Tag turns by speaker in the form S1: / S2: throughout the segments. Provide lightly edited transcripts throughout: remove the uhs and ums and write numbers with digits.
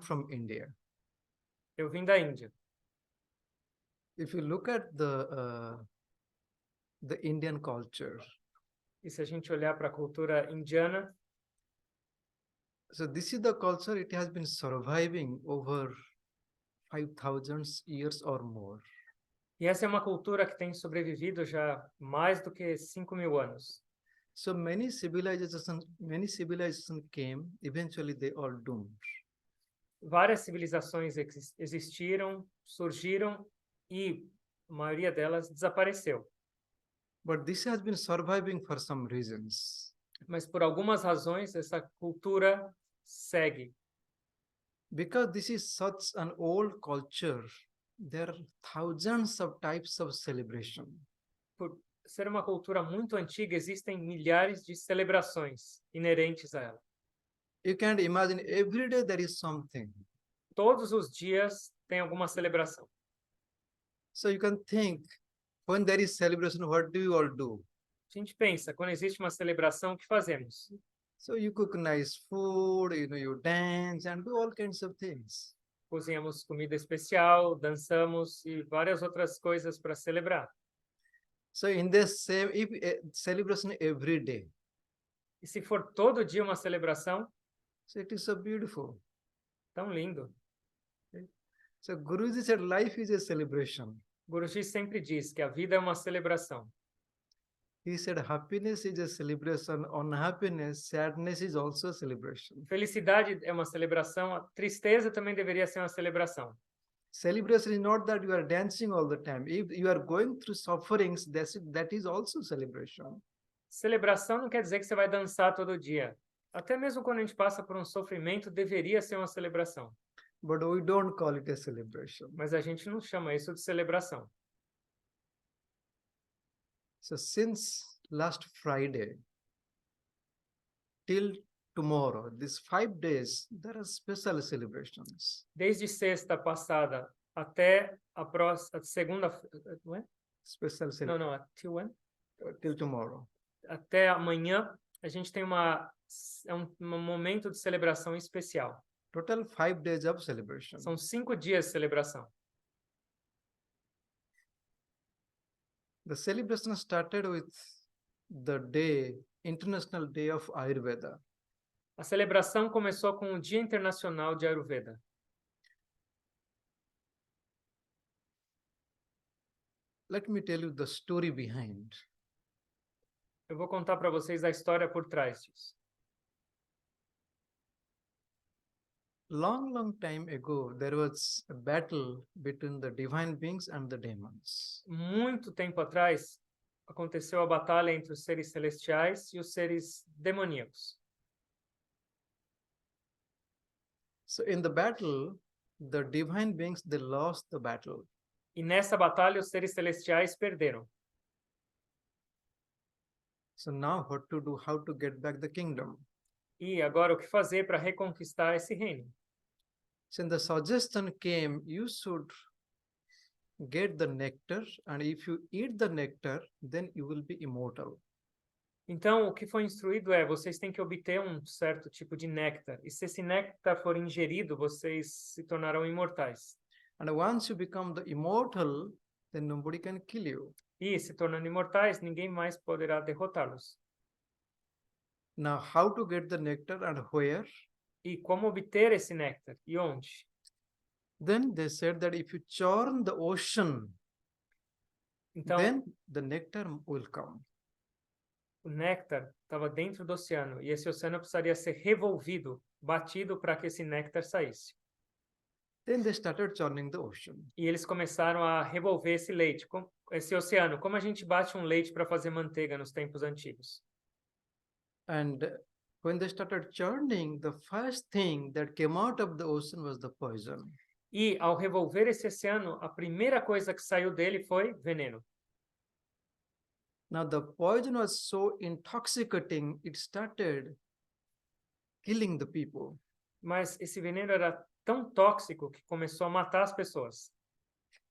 S1: from India.
S2: Eu vim da Índia.
S1: If you look at the Indian culture,
S2: E se a gente olhar para a cultura indiana,
S1: so this is the culture, it has been surviving over 5,000 years or more.
S2: e essa é uma cultura que tem sobrevivido já mais do que 5.000 anos.
S1: So many civilizations came, eventually they all doomed.
S2: Várias civilizações existiram, surgiram e a maioria delas desapareceu.
S1: But this has been surviving for some reasons.
S2: Mas por algumas razões essa cultura segue.
S1: Because this is such an old culture, there are thousands of types of celebration.
S2: Por ser uma cultura muito antiga, existem milhares de celebrações inerentes a ela.
S1: You can't imagine every day there is something.
S2: Todos os dias tem alguma celebração.
S1: So you can think, when there is celebration, what do you all do?
S2: A gente pensa, quando existe uma celebração, o que fazemos?
S1: So you cook nice food, you dance and do all kinds of things.
S2: Cozinhamos comida especial, dançamos e várias outras coisas para celebrar.
S1: So in this same celebration every day,
S2: E se for todo dia uma celebração,
S1: so it is so beautiful.
S2: tão lindo.
S1: So Guruji said life is a celebration.
S2: Guruji sempre diz que a vida é uma celebração.
S1: He said happiness is a celebration, unhappiness, sadness is also a celebration.
S2: Felicidade é uma celebração, a tristeza também deveria ser uma celebração.
S1: Celebration is not that you are dancing all the time. If you are going through sufferings, that is also celebration.
S2: Celebração não quer dizer que você vai dançar todo dia. Até mesmo quando a gente passa por um sofrimento, deveria ser uma celebração.
S1: But we don't call it a celebration.
S2: Mas a gente não chama isso de celebração.
S1: So since last Friday till tomorrow, these 5 days, there are special celebrations.
S2: Desde sexta passada até a próxima segunda, não é?
S1: Special
S2: Não,
S1: celebration
S2: não, até when?
S1: till tomorrow.
S2: Até amanhã a gente tem um momento de celebração especial.
S1: Total 5 days of celebration.
S2: São 5 dias de celebração.
S1: The celebration started with the International Day of Ayurveda.
S2: A celebração começou com o Dia Internacional de Ayurveda.
S1: Let me tell you the story behind.
S2: Eu vou contar para vocês a história por trás disso.
S1: Long time ago, there was a battle between the divine beings and the demons.
S2: Muito tempo atrás, aconteceu a batalha entre os seres celestiais e os seres demoníacos.
S1: So in the battle, the divine beings, they lost the battle.
S2: E nessa batalha, os seres celestiais perderam.
S1: So now what to do? How to get back the kingdom?
S2: E agora o que fazer para reconquistar esse reino?
S1: So the suggestion came, you should get the nectar, and if you eat the nectar, then you will be immortal.
S2: Então, o que foi instruído é, vocês têm que obter um certo tipo de néctar. E se esse néctar for ingerido, vocês se tornarão imortais.
S1: And once you become the immortal, then nobody can kill you.
S2: E, se tornando imortais, ninguém mais poderá derrotá-los.
S1: Now, how to get the nectar and where?
S2: E como obter esse néctar? E onde?
S1: Then they said that if you churn the ocean,
S2: Então,
S1: then the nectar will come.
S2: o néctar estava dentro do oceano. E esse oceano precisaria ser revolvido, batido para que esse néctar saísse.
S1: Then they started churning the ocean.
S2: E eles começaram a revolver esse leite, esse oceano. Como a gente bate um leite para fazer manteiga nos tempos antigos.
S1: And when they started churning, the first thing that came out of the ocean was the poison.
S2: E, ao revolver esse oceano, a primeira coisa que saiu dele foi veneno.
S1: Now, the poison was so intoxicating, it started killing the people.
S2: Mas esse veneno era tão tóxico que começou a matar as pessoas.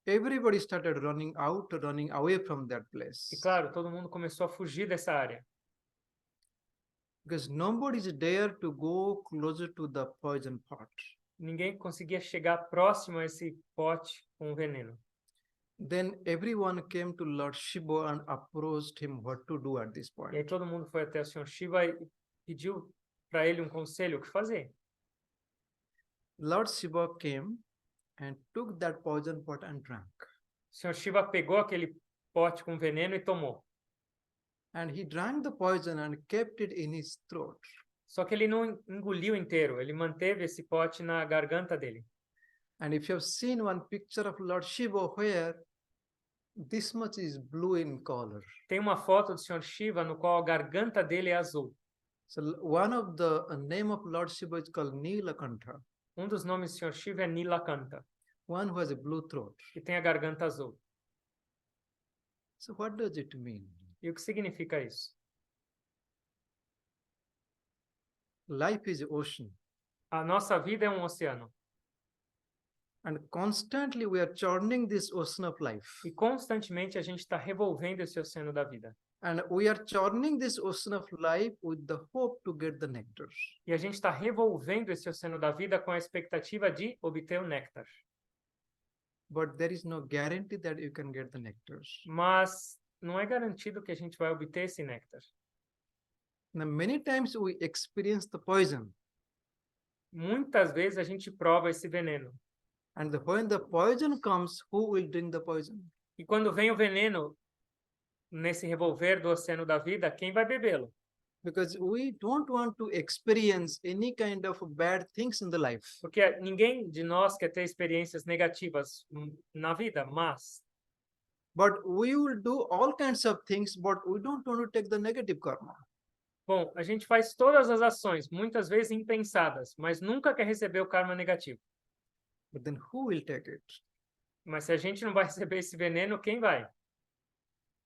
S1: Everybody started running out, running away from that place.
S2: E, claro, todo mundo começou a fugir dessa área.
S1: Because nobody is dare to go closer to the poison pot.
S2: Ninguém conseguia chegar próximo a esse pote com veneno.
S1: Then everyone came to Lord Shiva and approached him what to do at this
S2: E aí
S1: point.
S2: todo mundo foi até o Sr. Shiva e pediu para ele um conselho, o que fazer.
S1: Lord Shiva came and took that poison pot and drank.
S2: O Sr. Shiva pegou aquele pote com veneno e tomou.
S1: And he drank the poison and kept it in his throat.
S2: Só que ele não engoliu inteiro, ele manteve esse pote na garganta dele.
S1: And if you have seen one picture of Lord Shiva where this much is blue in color.
S2: Tem uma foto do Sr. Shiva no qual a garganta dele é azul.
S1: So one of the name of Lord Shiva is called Nilakantha,
S2: Um dos nomes do Sr. Shiva é Nilakanta,
S1: one who has a blue throat.
S2: que tem a garganta azul.
S1: So what does it mean?
S2: E o que significa isso?
S1: Life is ocean,
S2: A nossa vida é um oceano.
S1: and constantly we are churning this ocean of life.
S2: E constantemente a gente está revolvendo esse oceano da vida.
S1: And we are churning this ocean of life with the hope to get the nectar.
S2: E a gente está revolvendo esse oceano da vida com a expectativa de obter o néctar.
S1: But there is no guarantee that you can get the nectar.
S2: Mas não é garantido que a gente vai obter esse néctar.
S1: Now, many times we experience the poison,
S2: Muitas vezes a gente prova esse veneno.
S1: and when the poison comes, who will drink the poison?
S2: E quando vem o veneno nesse revolver do oceano da vida, quem vai bebê-lo?
S1: Because we don't want to experience any kind of bad things in the life.
S2: Porque ninguém de nós quer ter experiências negativas na vida, mas
S1: But we will do all kinds of things, but we don't want to take the negative karma.
S2: bom, a gente faz todas as ações, muitas vezes impensadas, mas nunca quer receber o karma negativo.
S1: But then who will take it?
S2: Mas se a gente não vai receber esse veneno, quem vai?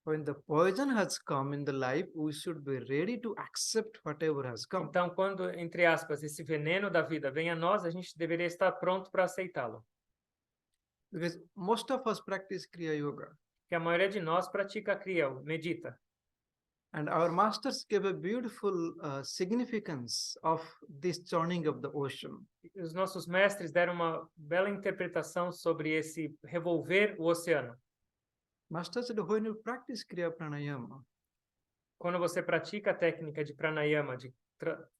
S1: When the poison has come in the life, we should be ready to accept whatever has come.
S2: Então, quando, entre aspas, esse veneno da vida vem a nós, a gente deveria estar pronto para aceitá-lo.
S1: Because most of us practice Kriya Yoga.
S2: Porque a maioria de nós pratica Kriya, medita.
S1: And our masters gave a beautiful significance of this churning of the ocean.
S2: E os nossos mestres deram uma bela interpretação sobre esse revolver o oceano.
S1: Master said, when you practice Kriya Pranayama,
S2: Quando você pratica a técnica de pranayama, de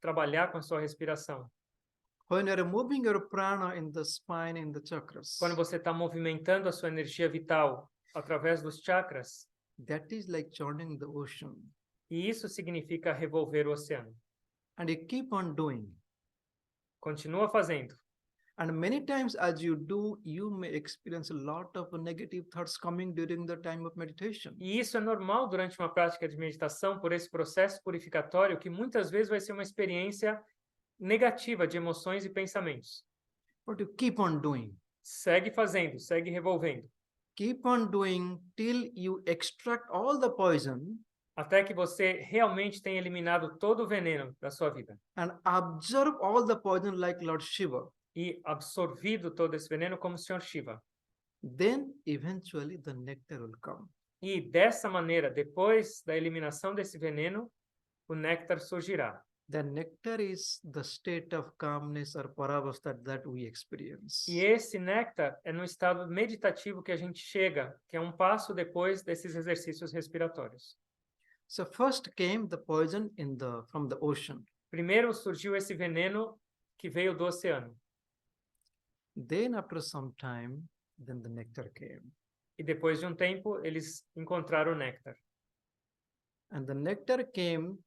S2: trabalhar com a sua respiração,
S1: when you are moving your prana in the spine, in the chakras,
S2: quando você está movimentando a sua energia vital através dos chakras,
S1: that is like churning the ocean.
S2: e isso significa revolver o oceano.
S1: And you keep on doing.
S2: Continua fazendo.
S1: And many times as you do, you may experience a lot of negative thoughts coming during the time of meditation.
S2: E isso é normal durante uma prática de meditação, por esse processo purificatório, que muitas vezes vai ser uma experiência negativa de emoções e pensamentos.
S1: But you keep on doing.
S2: Segue fazendo, segue revolvendo.
S1: Keep on doing till you extract all the poison
S2: Até que você realmente tenha eliminado todo o veneno da sua vida.
S1: and absorb all the poison like Lord Shiva.
S2: E absorvido todo esse veneno como o Sr. Shiva.
S1: Then eventually the nectar will come.
S2: E dessa maneira, depois da eliminação desse veneno, o néctar surgirá.
S1: The nectar is the state of calmness or paravastha that we experience.
S2: E esse néctar é no estado meditativo que a gente chega, que é um passo depois desses exercícios respiratórios.
S1: So first came the poison from the ocean.
S2: Primeiro surgiu esse veneno que veio do oceano.
S1: Then after some time, then the nectar came.
S2: E depois de um tempo, eles encontraram o néctar.
S1: And the nectar came,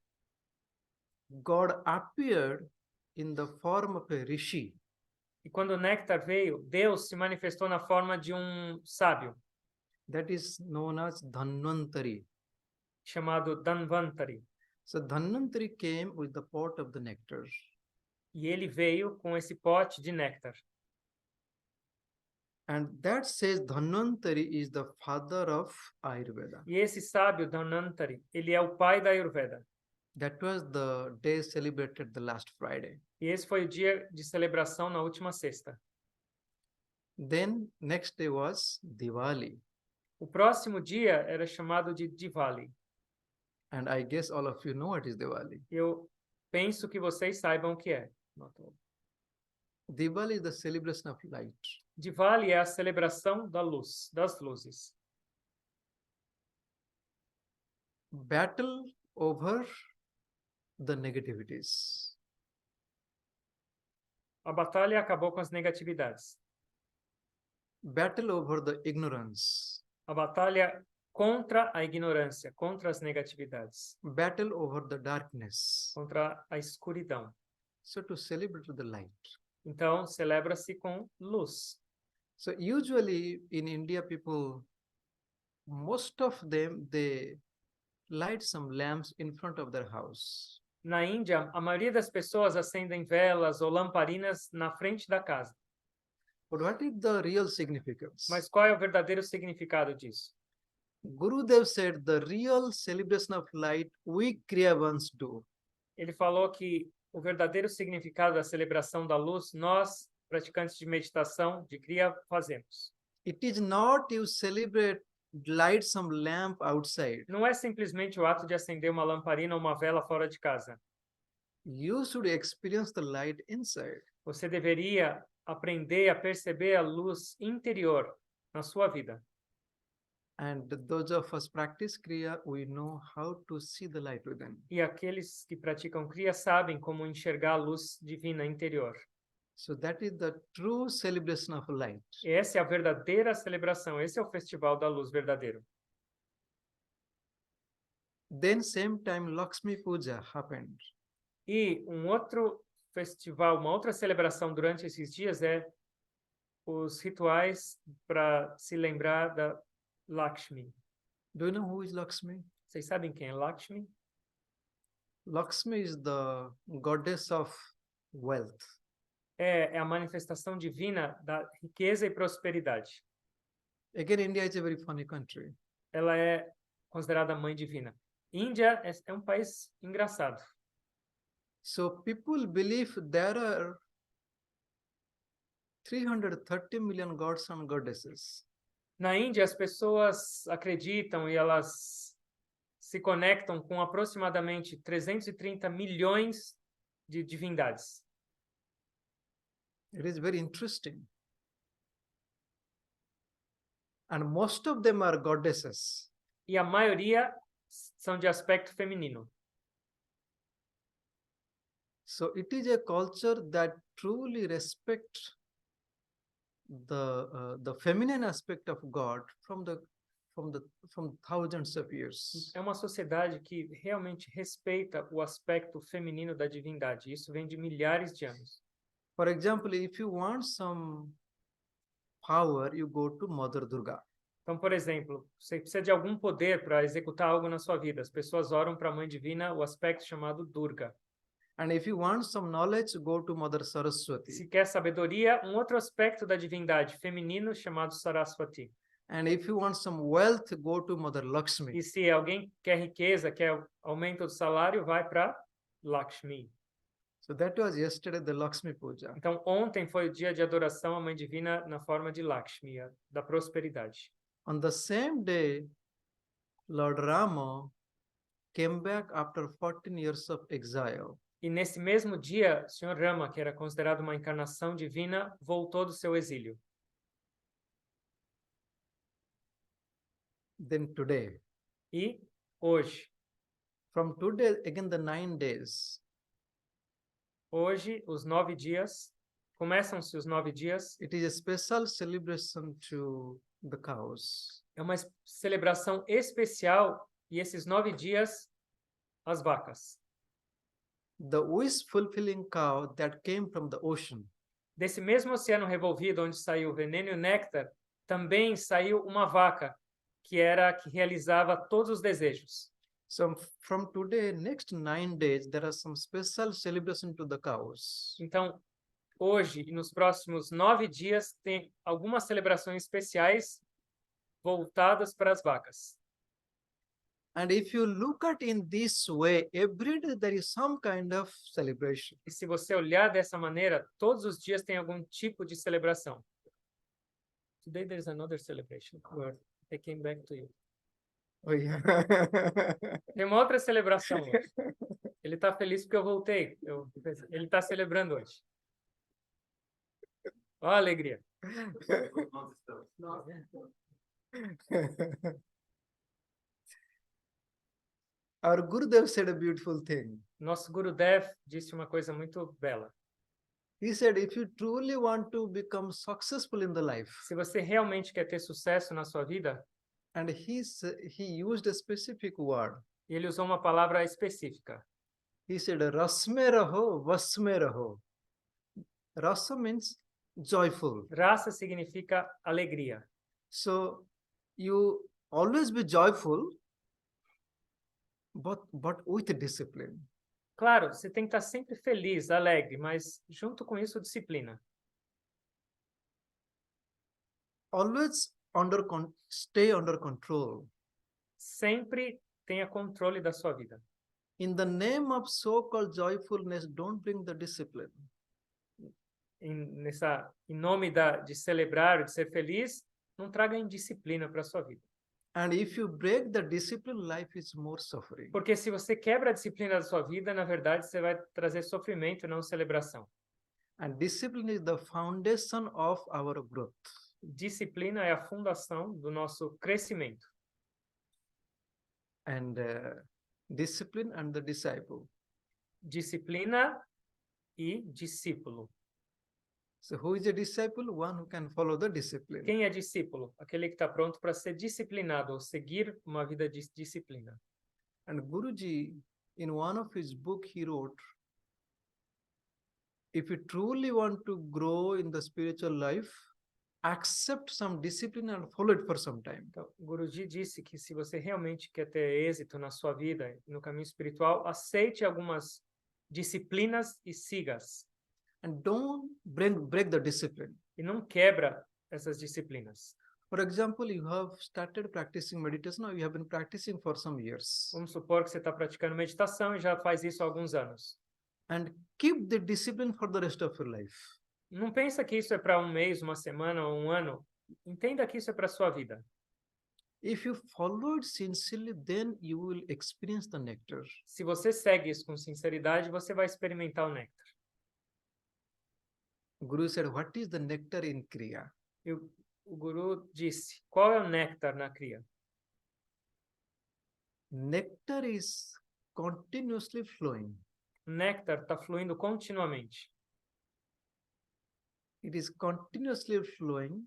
S1: God appeared in the form of a rishi.
S2: E quando o néctar veio, Deus se manifestou na forma de um sábio,
S1: That is known as Dhanvantari.
S2: chamado Dhanvantari.
S1: So Dhanvantari came with the pot of the nectar.
S2: E ele veio com esse pote de néctar.
S1: And that says Dhanvantari is the father of Ayurveda.
S2: E esse sábio, Dhanvantari, ele é o pai da Ayurveda.
S1: That was the day celebrated the last Friday.
S2: E esse foi o dia de celebração na última sexta.
S1: Then next day was Diwali.
S2: O próximo dia era chamado de Diwali.
S1: And I guess all of you know what is Diwali.
S2: Eu penso que vocês saibam o que é.
S1: Diwali is the celebration of light.
S2: Diwali é a celebração da luz, das luzes.
S1: Battle over the negativities.
S2: A batalha acabou com as negatividades.
S1: Battle over the ignorance.
S2: A batalha contra a ignorância, contra as negatividades,
S1: Battle over the darkness.
S2: contra a escuridão.
S1: So to celebrate the light.
S2: Então, celebra-se com luz.
S1: So usually in India, people, most of them, they light some lamps in front of their house.
S2: Na Índia, a maioria das pessoas acendem velas ou lamparinas na frente da casa.
S1: But what is the real significance?
S2: Mas qual é o verdadeiro significado disso?
S1: Gurudev said the real celebration of light we Kriya ones do.
S2: Ele falou que o verdadeiro significado da celebração da luz, nós, praticantes de meditação, de Kriya, fazemos.
S1: It is not you celebrate, light some lamp outside.
S2: Não é simplesmente o ato de acender uma lamparina ou uma vela fora de casa.
S1: You should experience the light inside.
S2: Você deveria aprender a perceber a luz interior na sua vida.
S1: And those of us practice Kriya, we know how to see the light within.
S2: E aqueles que praticam Kriya sabem como enxergar a luz divina interior.
S1: So that is the true celebration of light.
S2: Essa é a verdadeira celebração, esse é o festival da luz verdadeiro.
S1: Then same time Lakshmi Puja happened.
S2: E um outro festival, uma outra celebração durante esses dias é os rituais para se lembrar da Lakshmi.
S1: Do you know who is Lakshmi?
S2: Vocês sabem quem é Lakshmi?
S1: Lakshmi is the goddess of wealth.
S2: É a manifestação divina da riqueza e prosperidade.
S1: Again, India is a very funny country.
S2: Ela é considerada a mãe divina. Índia é um país engraçado.
S1: So people believe there are 330 million gods and goddesses.
S2: Na Índia, as pessoas acreditam e elas se conectam com aproximadamente 330 milhões de divindades.
S1: It is very interesting. And most of them are goddesses.
S2: E a maioria são de aspecto feminino.
S1: So it is a culture that truly respects the feminine aspect of God from thousands of years.
S2: É uma sociedade que realmente respeita o aspecto feminino da divindade. Isso vem de milhares de anos.
S1: For example, if you want some power, you go to Mother Durga.
S2: Então, por exemplo, você precisa de algum poder para executar algo na sua vida. As pessoas oram para a Mãe Divina, o aspecto chamado Durga.
S1: And if you want some knowledge, go to Mother Saraswati.
S2: Se quer sabedoria, um outro aspecto da divindade feminino chamado Saraswati.
S1: And if you want some wealth, go to Mother Lakshmi.
S2: E se alguém quer riqueza, quer aumento do salário, vai para Lakshmi.
S1: So that was yesterday, the Lakshmi Puja.
S2: Então, ontem foi o dia de adoração à Mãe Divina na forma de Lakshmi, da prosperidade.
S1: On the same day, Lord Rama came back after 14 years of exile.
S2: E nesse mesmo dia, o Sr. Rama, que era considerado uma encarnação divina, voltou do seu exílio.
S1: Then today,
S2: E hoje,
S1: from today, again the 9 days,
S2: hoje, os 9 dias, começam-se os 9 dias.
S1: it is a special celebration to the cows.
S2: É uma celebração especial, e esses 9 dias, as vacas.
S1: The wish-fulfilling cow that came from the ocean.
S2: Desse mesmo oceano revolvido, onde saiu o veneno e o néctar, também saiu uma vaca, que realizava todos os desejos.
S1: So from today, next 9 days, there are some special celebration to the cows.
S2: Então, hoje e nos próximos 9 dias, tem algumas celebrações especiais voltadas para as vacas.
S1: And if you look at in this way, every day there is some kind of celebration.
S2: E se você olhar dessa maneira, todos os dias tem algum tipo de celebração. Today there is another celebration where I came back to you.
S1: Oh, yeah.
S2: Tem uma outra celebração hoje. Ele está feliz porque eu voltei. Ele está celebrando hoje. Ó a alegria.
S1: Our Gurudev said a beautiful thing.
S2: Nosso Gurudev disse uma coisa muito bela.
S1: He said, if you truly want to become successful in the life,
S2: Se você realmente quer ter sucesso na sua vida,
S1: and he used a specific word.
S2: e ele usou uma palavra específica.
S1: He said, Rasme raho, vasme raho. Rasa means joyful.
S2: Raça significa alegria.
S1: So you always be joyful, but with discipline.
S2: Claro, você tem que estar sempre feliz, alegre, mas junto com isso, disciplina.
S1: Always stay under control.
S2: Sempre tenha controle da sua vida.
S1: In the name of so-called joyfulness, don't bring the discipline.
S2: Em nome de celebrar, de ser feliz, não traga indisciplina para a sua vida.
S1: And if you break the discipline, life is more suffering.
S2: Porque se você quebra a disciplina da sua vida, na verdade, você vai trazer sofrimento, não celebração.
S1: And discipline is the foundation of our growth.
S2: Disciplina é a fundação do nosso crescimento.
S1: And discipline and the disciple.
S2: Disciplina e discípulo.
S1: So who is a disciple? One who can follow the discipline.
S2: Quem é discípulo? Aquele que está pronto para ser disciplinado, ou seguir uma vida de disciplina.
S1: And Guruji, in one of his book, he wrote, if you truly want to grow in the spiritual life, accept some discipline and follow it for some time.
S2: Então, Guruji disse que se você realmente quer ter êxito na sua vida, no caminho espiritual, aceite algumas disciplinas e siga-as.
S1: And don't break the discipline.
S2: E não quebra essas disciplinas.
S1: For example, you have started practicing meditation, or you have been practicing for some years.
S2: Vamos supor que você está praticando meditação e já faz isso há alguns anos.
S1: And keep the discipline for the rest of your life.
S2: Não pensa que isso é para um mês, uma semana ou um ano. Entenda que isso é para a sua vida.
S1: If you follow it sincerely, then you will experience the nectar.
S2: Se você segue isso com sinceridade, você vai experimentar o néctar.
S1: Guru said, what is the nectar in Kriya?
S2: E o Guru disse, qual é o néctar na Kriya?
S1: Nectar is continuously flowing.
S2: O néctar está fluindo continuamente.
S1: It is continuously flowing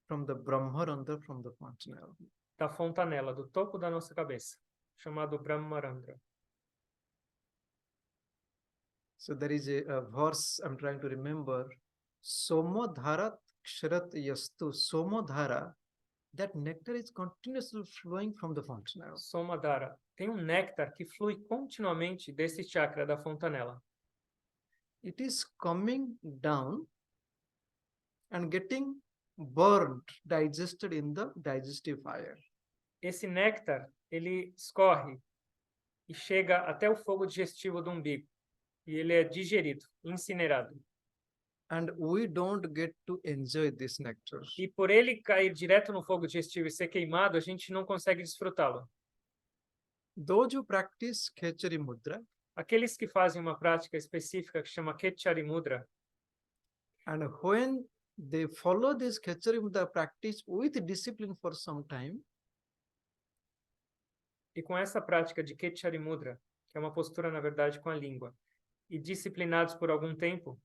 S1: from the Brahmarandra, from the fontanel.
S2: Da fontanela, do topo da nossa cabeça, chamado Brahmarandra.
S1: So there is a verse I'm trying to remember. Somodharat ksharat yastu. Somodhara, that nectar is continuously flowing from the fontanel.
S2: Somadhara. Tem um néctar que flui continuamente desse chakra da fontanela.
S1: It is coming down and getting burned, digested in the digestive fire.
S2: Esse néctar, ele escorre e chega até o fogo digestivo do umbigo. E ele é digerido, incinerado.
S1: And we don't get to enjoy this nectar.
S2: E por ele cair direto no fogo digestivo e ser queimado, a gente não consegue desfrutá-lo.
S1: Those who practice Khechari Mudra,
S2: Aqueles que fazem uma prática específica que chama Khechari Mudra,
S1: and when they follow this Khechari Mudra practice with discipline for some time,
S2: e com essa prática de Khechari Mudra, que é uma postura, na verdade, com a língua, e disciplinados por algum tempo,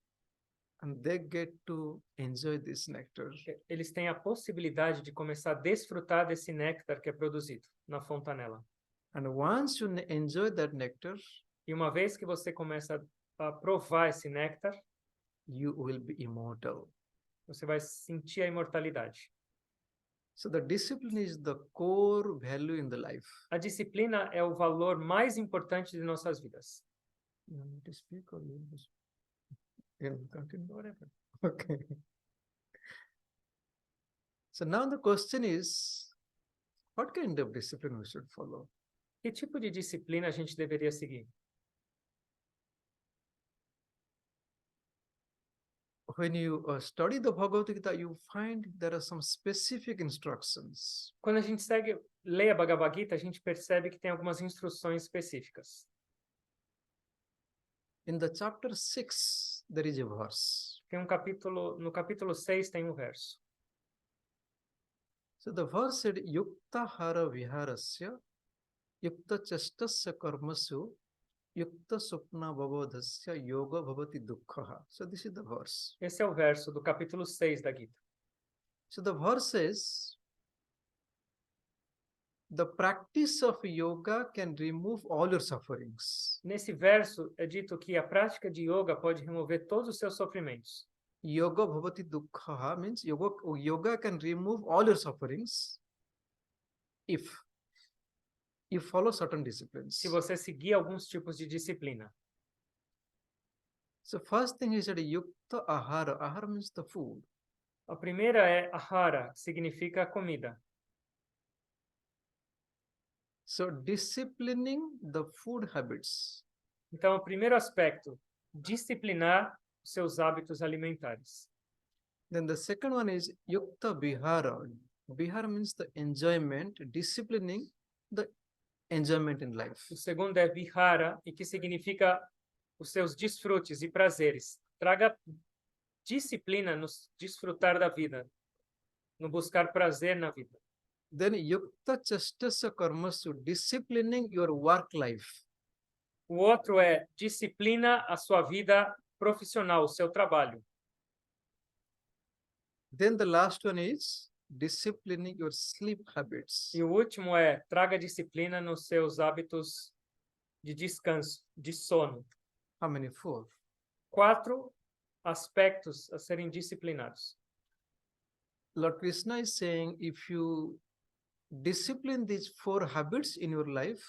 S1: and they get to enjoy this nectar.
S2: eles têm a possibilidade de começar a desfrutar desse néctar que é produzido na fontanela.
S1: And once you enjoy that nectar,
S2: E uma vez que você começa a provar esse néctar,
S1: you will be immortal.
S2: você vai sentir a imortalidade.
S1: So the discipline is the core value in the life.
S2: A disciplina é o valor mais importante de nossas vidas.
S1: You want to speak or you can continue? Whatever. Okay. So now the question is, what kind of discipline we should follow?
S2: Que tipo de disciplina a gente deveria seguir?
S1: When you study the Bhagavad Gita, you find there are some specific instructions.
S2: Quando a gente lê a Bhagavad Gita, a gente percebe que tem algumas instruções específicas.
S1: In the chapter 6, there is a verse.
S2: Tem no capítulo 6 tem um verso.
S1: So the verse said, Yukta hara viharasya, Yukta chastasya karmasu, Yukta supna bhavadasya yoga bhavati dukkha. So this is the verse.
S2: Esse é o verso do capítulo 6 da Gita.
S1: So the verse says, the practice of yoga can remove all your sufferings.
S2: Nesse verso é dito que a prática de yoga pode remover todos os seus sofrimentos.
S1: Yoga bhavati dukkha means yoga can remove all your sufferings if you follow certain disciplines.
S2: Se você seguir alguns tipos de disciplina.
S1: So first thing he said, yukta ahara. Ahara means the food.
S2: A primeira é ahara, que significa comida.
S1: So disciplining the food habits.
S2: Então, o primeiro aspecto, disciplinar os seus hábitos alimentares.
S1: Then the second one is yukta vihara. Vihara means the enjoyment, disciplining the enjoyment in life.
S2: O segundo é vihara, e que significa os seus desfrutes e prazeres. Traga disciplina no desfrutar da vida, no buscar prazer na vida.
S1: Then yukta chastasya karmasu, disciplining your work life.
S2: O outro é disciplina a sua vida profissional, o seu trabalho.
S1: Then the last one is disciplining your sleep habits.
S2: E o último é traga disciplina nos seus hábitos de descanso, de sono.
S1: How many? 4.
S2: 4 aspectos a serem disciplinados.
S1: Lord Krishna is saying, if you discipline these 4 habits in your life,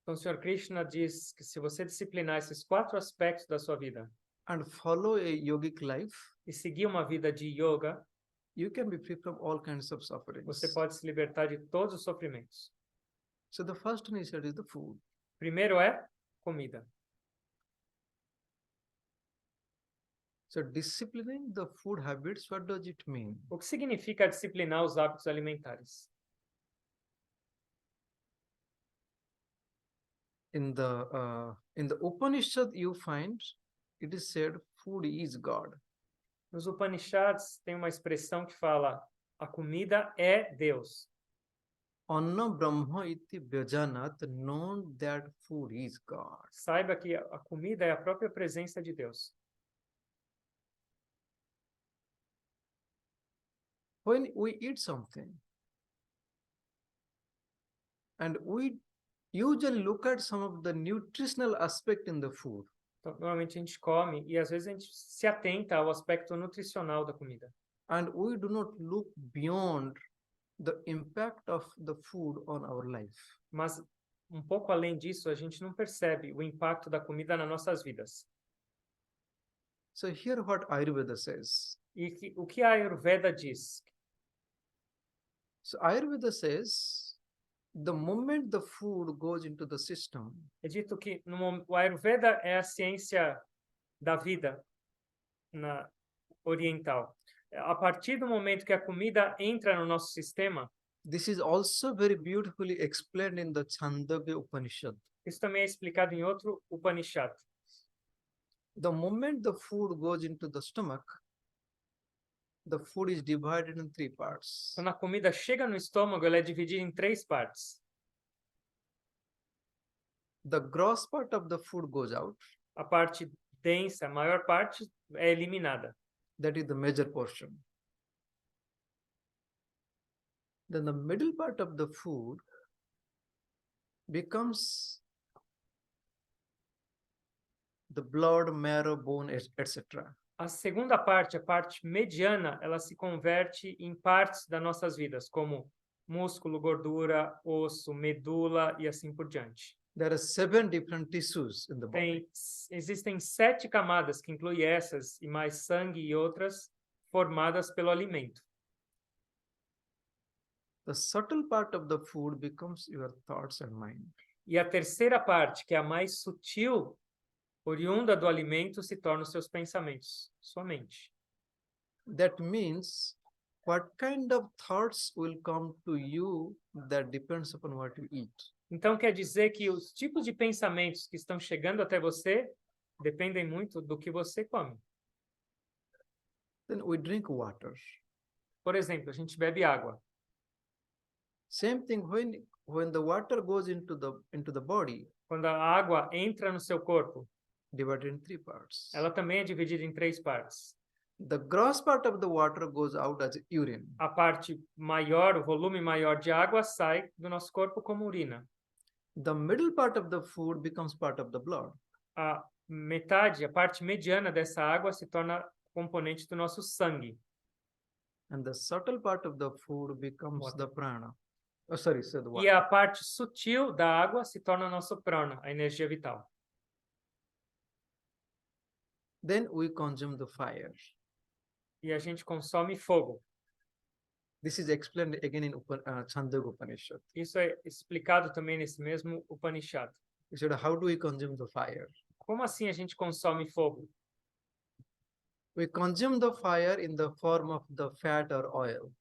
S2: Então, o Sr. Krishna diz que se você disciplinar esses 4 aspectos da sua vida
S1: and follow a yogic life,
S2: e seguir uma vida de yoga,
S1: you can be free from all kinds of sufferings.
S2: você pode se libertar de todos os sofrimentos.
S1: So the first one he said is the food.
S2: Primeiro é comida.
S1: So disciplining the food habits, what does it mean?
S2: O que significa disciplinar os hábitos alimentares?
S1: In the Upanishad, you find it is said food is God.
S2: Nos Upanishads tem uma expressão que fala a comida é Deus.
S1: Anna Brahma iti vyajanat, known that food is God.
S2: Saiba que a comida é a própria presença de Deus.
S1: When we eat something, and we usually look at some of the nutritional aspect in the food.
S2: Então, normalmente a gente come e às vezes a gente se atenta ao aspecto nutricional da comida.
S1: And we do not look beyond the impact of the food on our life.
S2: Mas um pouco além disso, a gente não percebe o impacto da comida nas nossas vidas.
S1: So here what Ayurveda says.
S2: E o que a Ayurveda diz?
S1: So Ayurveda says, the moment the food goes into the system,
S2: É dito que o Ayurveda é a ciência da vida oriental. A partir do momento que a comida entra no nosso sistema,
S1: this is also very beautifully explained in the Chandogya Upanishad.
S2: isso também é explicado em outro Upanishad.
S1: The moment the food goes into the stomach, the food is divided in 3 parts.
S2: Quando a comida chega no estômago, ela é dividida em 3 partes.
S1: The gross part of the food goes out.
S2: A parte densa, a maior parte, é eliminada.
S1: That is the major portion. Then the middle part of the food becomes the blood, marrow, bone, etc.
S2: A segunda parte, a parte mediana, ela se converte em partes das nossas vidas, como músculo, gordura, osso, medula e assim por diante.
S1: There are 7 different tissues in the body.
S2: Existem 7 camadas, que incluem essas, e mais sangue e outras, formadas pelo alimento.
S1: The subtle part of the food becomes your thoughts and mind.
S2: E a terceira parte, que é a mais sutil, oriunda do alimento, se torna os seus pensamentos, sua mente.
S1: That means what kind of thoughts will come to you, that depends upon what you eat.
S2: Então, quer dizer que os tipos de pensamentos que estão chegando até você dependem muito do que você come.
S1: Then we drink water.
S2: Por exemplo, a gente bebe água.
S1: Same thing when the water goes into the body,
S2: Quando a água entra no seu corpo,
S1: divided in three parts.
S2: ela também é dividida em 3 partes.
S1: The gross part of the water goes out as urine.
S2: A parte maior, o volume maior de água sai do nosso corpo como urina.
S1: The middle part of the food becomes part of the blood.
S2: A metade, a parte mediana dessa água se torna componente do nosso sangue.
S1: And the subtle part of the food becomes
S2: Water.
S1: the prana. Oh, sorry, so the
S2: E
S1: water.
S2: a parte sutil da água se torna nosso prana, a energia vital.
S1: Then we consume the fire.
S2: E a gente consome fogo.
S1: This is explained again in Chandogya Upanishad.
S2: Isso é explicado também nesse mesmo Upanishad.
S1: He said, how do we consume the fire?
S2: Como assim a gente consome fogo?
S1: We consume the fire in the form of the fat or oil.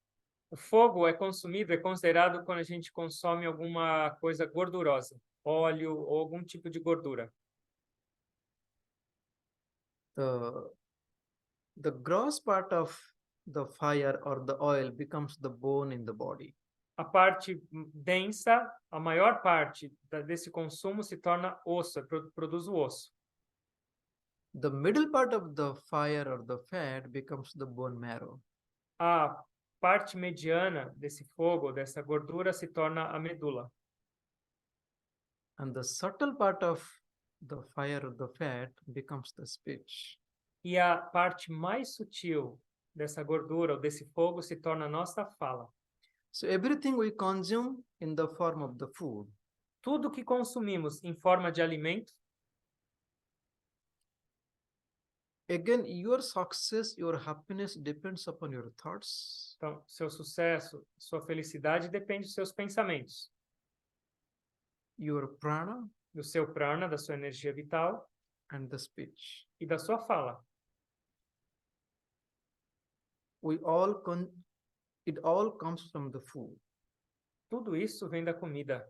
S2: O fogo é consumido, é considerado quando a gente consome alguma coisa gordurosa, óleo ou algum tipo de gordura.
S1: The gross part of the fire or the oil becomes the bone in the body.
S2: A parte densa, a maior parte desse consumo se torna osso, produz o osso.
S1: The middle part of the fire or the fat becomes the bone marrow.
S2: A parte mediana desse fogo, dessa gordura, se torna a medula.
S1: And the subtle part of the fire or the fat becomes the speech.
S2: E a parte mais sutil dessa gordura ou desse fogo se torna a nossa fala.
S1: So everything we consume in the form of the food,
S2: Tudo que consumimos em forma de alimento,
S1: again, your success, your happiness depends upon your thoughts,
S2: então, seu sucesso, sua felicidade depende dos seus pensamentos,
S1: your prana,
S2: do seu prana, da sua energia vital
S1: and the speech.
S2: e da sua fala.
S1: It all comes from the food.
S2: Tudo isso vem da comida.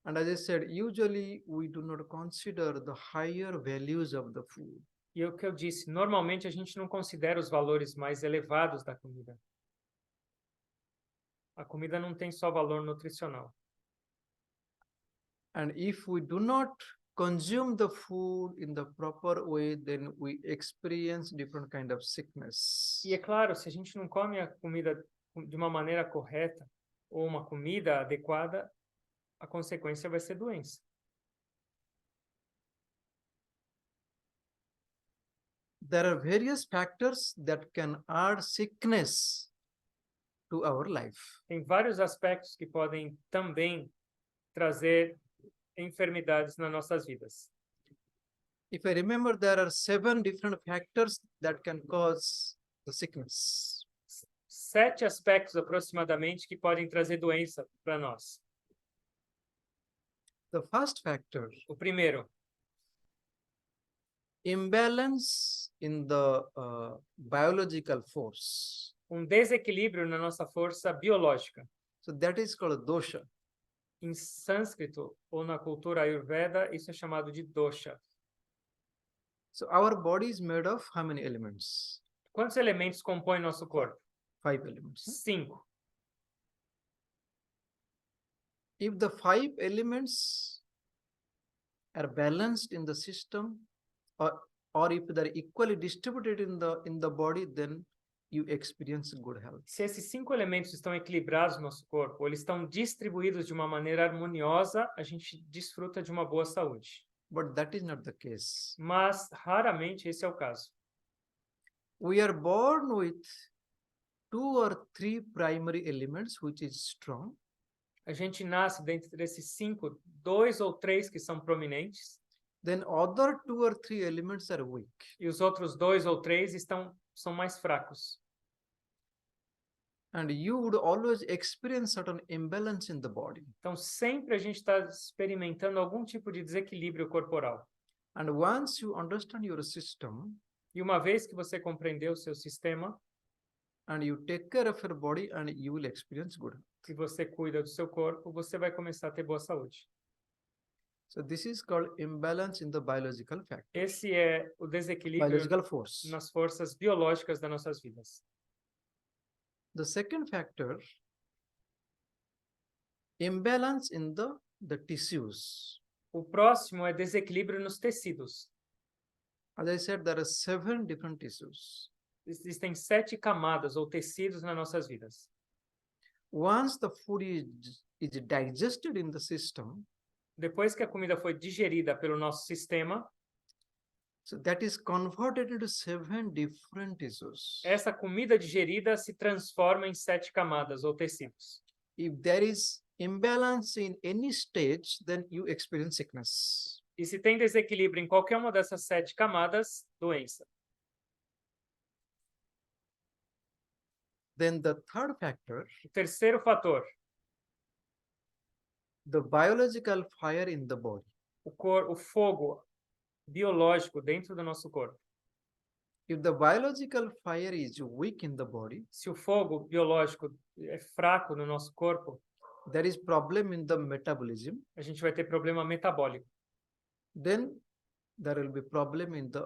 S1: And as I said, usually we do not consider the higher values of the food.
S2: E o que eu disse, normalmente a gente não considera os valores mais elevados da comida. A comida não tem só valor nutricional.
S1: And if we do not consume the food in the proper way, then we experience different kind of sickness.
S2: E é claro, se a gente não come a comida de uma maneira correta ou uma comida adequada, a consequência vai ser doença.
S1: There are various factors that can add sickness to our life.
S2: Tem vários aspectos que podem também trazer enfermidades nas nossas vidas.
S1: If I remember, there are 7 different factors that can cause the sickness.
S2: 7 aspectos aproximadamente que podem trazer doença para nós.
S1: The first factor,
S2: O primeiro,
S1: imbalance in the biological force.
S2: desequilíbrio na nossa força biológica.
S1: So that is called dosha.
S2: Em sânscrito ou na cultura ayurveda, isso é chamado de dosha.
S1: So our body is made of how many elements?
S2: Quantos elementos compõem nosso corpo?
S1: 5 elements.
S2: 5.
S1: If the 5 elements are balanced in the system, or if they're equally distributed in the body, then you experience good health.
S2: Se esses 5 elementos estão equilibrados no nosso corpo, ou eles estão distribuídos de uma maneira harmoniosa, a gente desfruta de uma boa saúde.
S1: But that is not the case.
S2: Mas raramente esse é o caso.
S1: We are born with 2 or 3 primary elements, which is strong.
S2: A gente nasce dentro desses 5, 2 ou 3 que são prominentes.
S1: Then other 2 or 3 elements are weak.
S2: E os outros 2 ou 3 são mais fracos.
S1: And you would always experience certain imbalance in the body.
S2: Então, sempre a gente está experimentando algum tipo de desequilíbrio corporal.
S1: And once you understand your system,
S2: E uma vez que você compreendeu o seu sistema,
S1: and you take care of your body, and you will experience good.
S2: se você cuida do seu corpo, você vai começar a ter boa saúde.
S1: So this is called imbalance in the biological factor,
S2: Esse é o desequilíbrio
S1: biological force.
S2: nas forças biológicas das nossas vidas.
S1: The second factor, imbalance in the tissues.
S2: O próximo é desequilíbrio nos tecidos.
S1: As I said, there are 7 different tissues.
S2: Existem 7 camadas ou tecidos nas nossas vidas.
S1: Once the food is digested in the system,
S2: Depois que a comida foi digerida pelo nosso sistema,
S1: so that is converted into 7 different tissues.
S2: essa comida digerida se transforma em 7 camadas ou tecidos.
S1: If there is imbalance in any stage, then you experience sickness.
S2: E se tem desequilíbrio em qualquer uma dessas 7 camadas, doença.
S1: Then the third factor,
S2: O terceiro fator,
S1: the biological fire in the body.
S2: o fogo biológico dentro do nosso corpo.
S1: If the biological fire is weak in the body,
S2: Se o fogo biológico é fraco no nosso corpo,
S1: there is problem in the metabolism,
S2: a gente vai ter problema metabólico.
S1: then there will be problem in the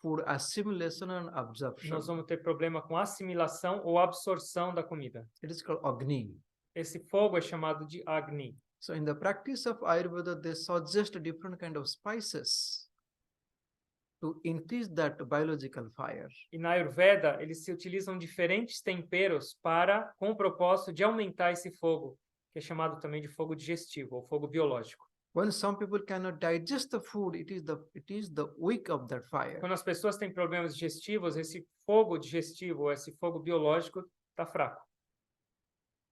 S1: food assimilation and absorption.
S2: Nós vamos ter problema com assimilação ou absorção da comida.
S1: It is called Agni.
S2: Esse fogo é chamado de Agni.
S1: So in the practice of Ayurveda, they suggest different kind of spices to increase that biological fire.
S2: E na Ayurveda, eles se utilizam diferentes temperos com o propósito de aumentar esse fogo, que é chamado também de fogo digestivo ou fogo biológico.
S1: When some people cannot digest the food, it is the wick of that fire.
S2: Quando as pessoas têm problemas digestivos, esse fogo digestivo, esse fogo biológico está fraco.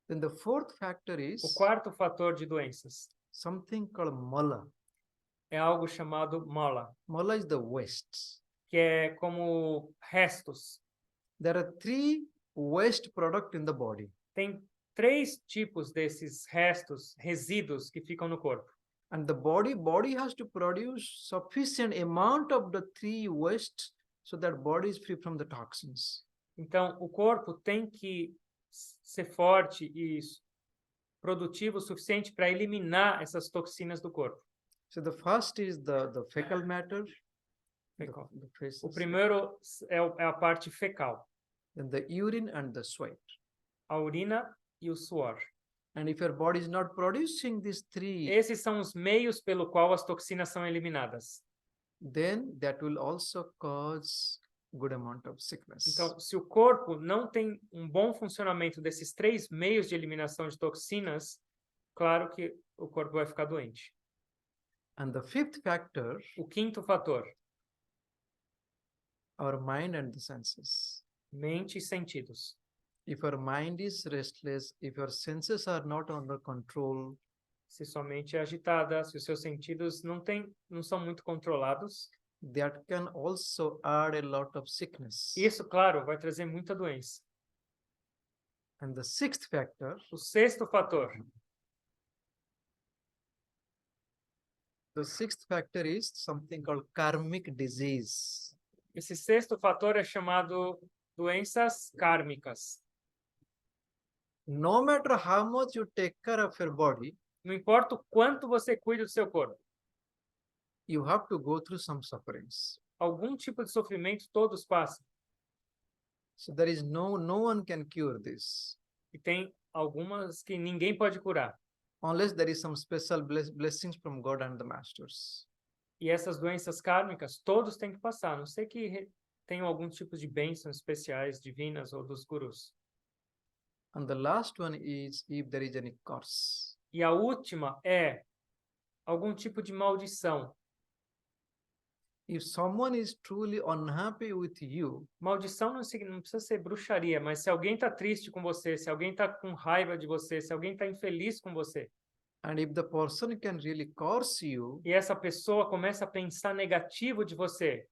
S1: Then the fourth factor
S2: O
S1: is
S2: quarto fator de doenças
S1: something called mala.
S2: é algo chamado mala,
S1: Mala is the waste.
S2: que é como restos.
S1: There are 3 waste products in the body.
S2: Tem 3 tipos desses restos, resíduos que ficam no corpo.
S1: And the body has to produce sufficient amount of the 3 waste so that body is free from the toxins.
S2: Então, o corpo tem que ser forte e produtivo o suficiente para eliminar essas toxinas do corpo.
S1: So the first is the fecal matter.
S2: Fecal.
S1: The feces.
S2: O primeiro é a parte fecal,
S1: Then the urine and the sweat.
S2: a urina e o suor.
S1: And if your body is not producing these 3,
S2: Esses são os meios pelo qual as toxinas são eliminadas.
S1: then that will also cause good amount of sickness.
S2: Então, se o corpo não tem um bom funcionamento desses 3 meios de eliminação de toxinas, claro que o corpo vai ficar doente.
S1: And the fifth factor,
S2: O quinto fator,
S1: our mind and the senses.
S2: mente e sentidos.
S1: If your mind is restless, if your senses are not under control,
S2: Se sua mente é agitada, se os seus sentidos não são muito controlados,
S1: that can also add a lot of sickness.
S2: isso, claro, vai trazer muita doença.
S1: And the sixth factor,
S2: O sexto fator,
S1: is something called karmic disease.
S2: esse sexto fator é chamado doenças kármicas.
S1: No matter how much you take care of your body,
S2: Não importa o quanto você cuida do seu corpo,
S1: you have to go through some sufferings.
S2: algum tipo de sofrimento todos passam.
S1: So there is no one can cure this
S2: E tem algumas que ninguém pode curar.
S1: unless there is some special blessings from God and the masters.
S2: E essas doenças kármicas, todos têm que passar, a não sei que tenham algum tipo de bênçãos especiais, divinas ou dos gurus.
S1: And the last one is if there is any curse.
S2: E a última é algum tipo de maldição.
S1: If someone is truly unhappy with you,
S2: Maldição não precisa ser bruxaria, mas se alguém está triste com você, se alguém está com raiva de você, se alguém está infeliz com você,
S1: and if the person can really curse you,
S2: e essa pessoa começa a pensar negativo de você,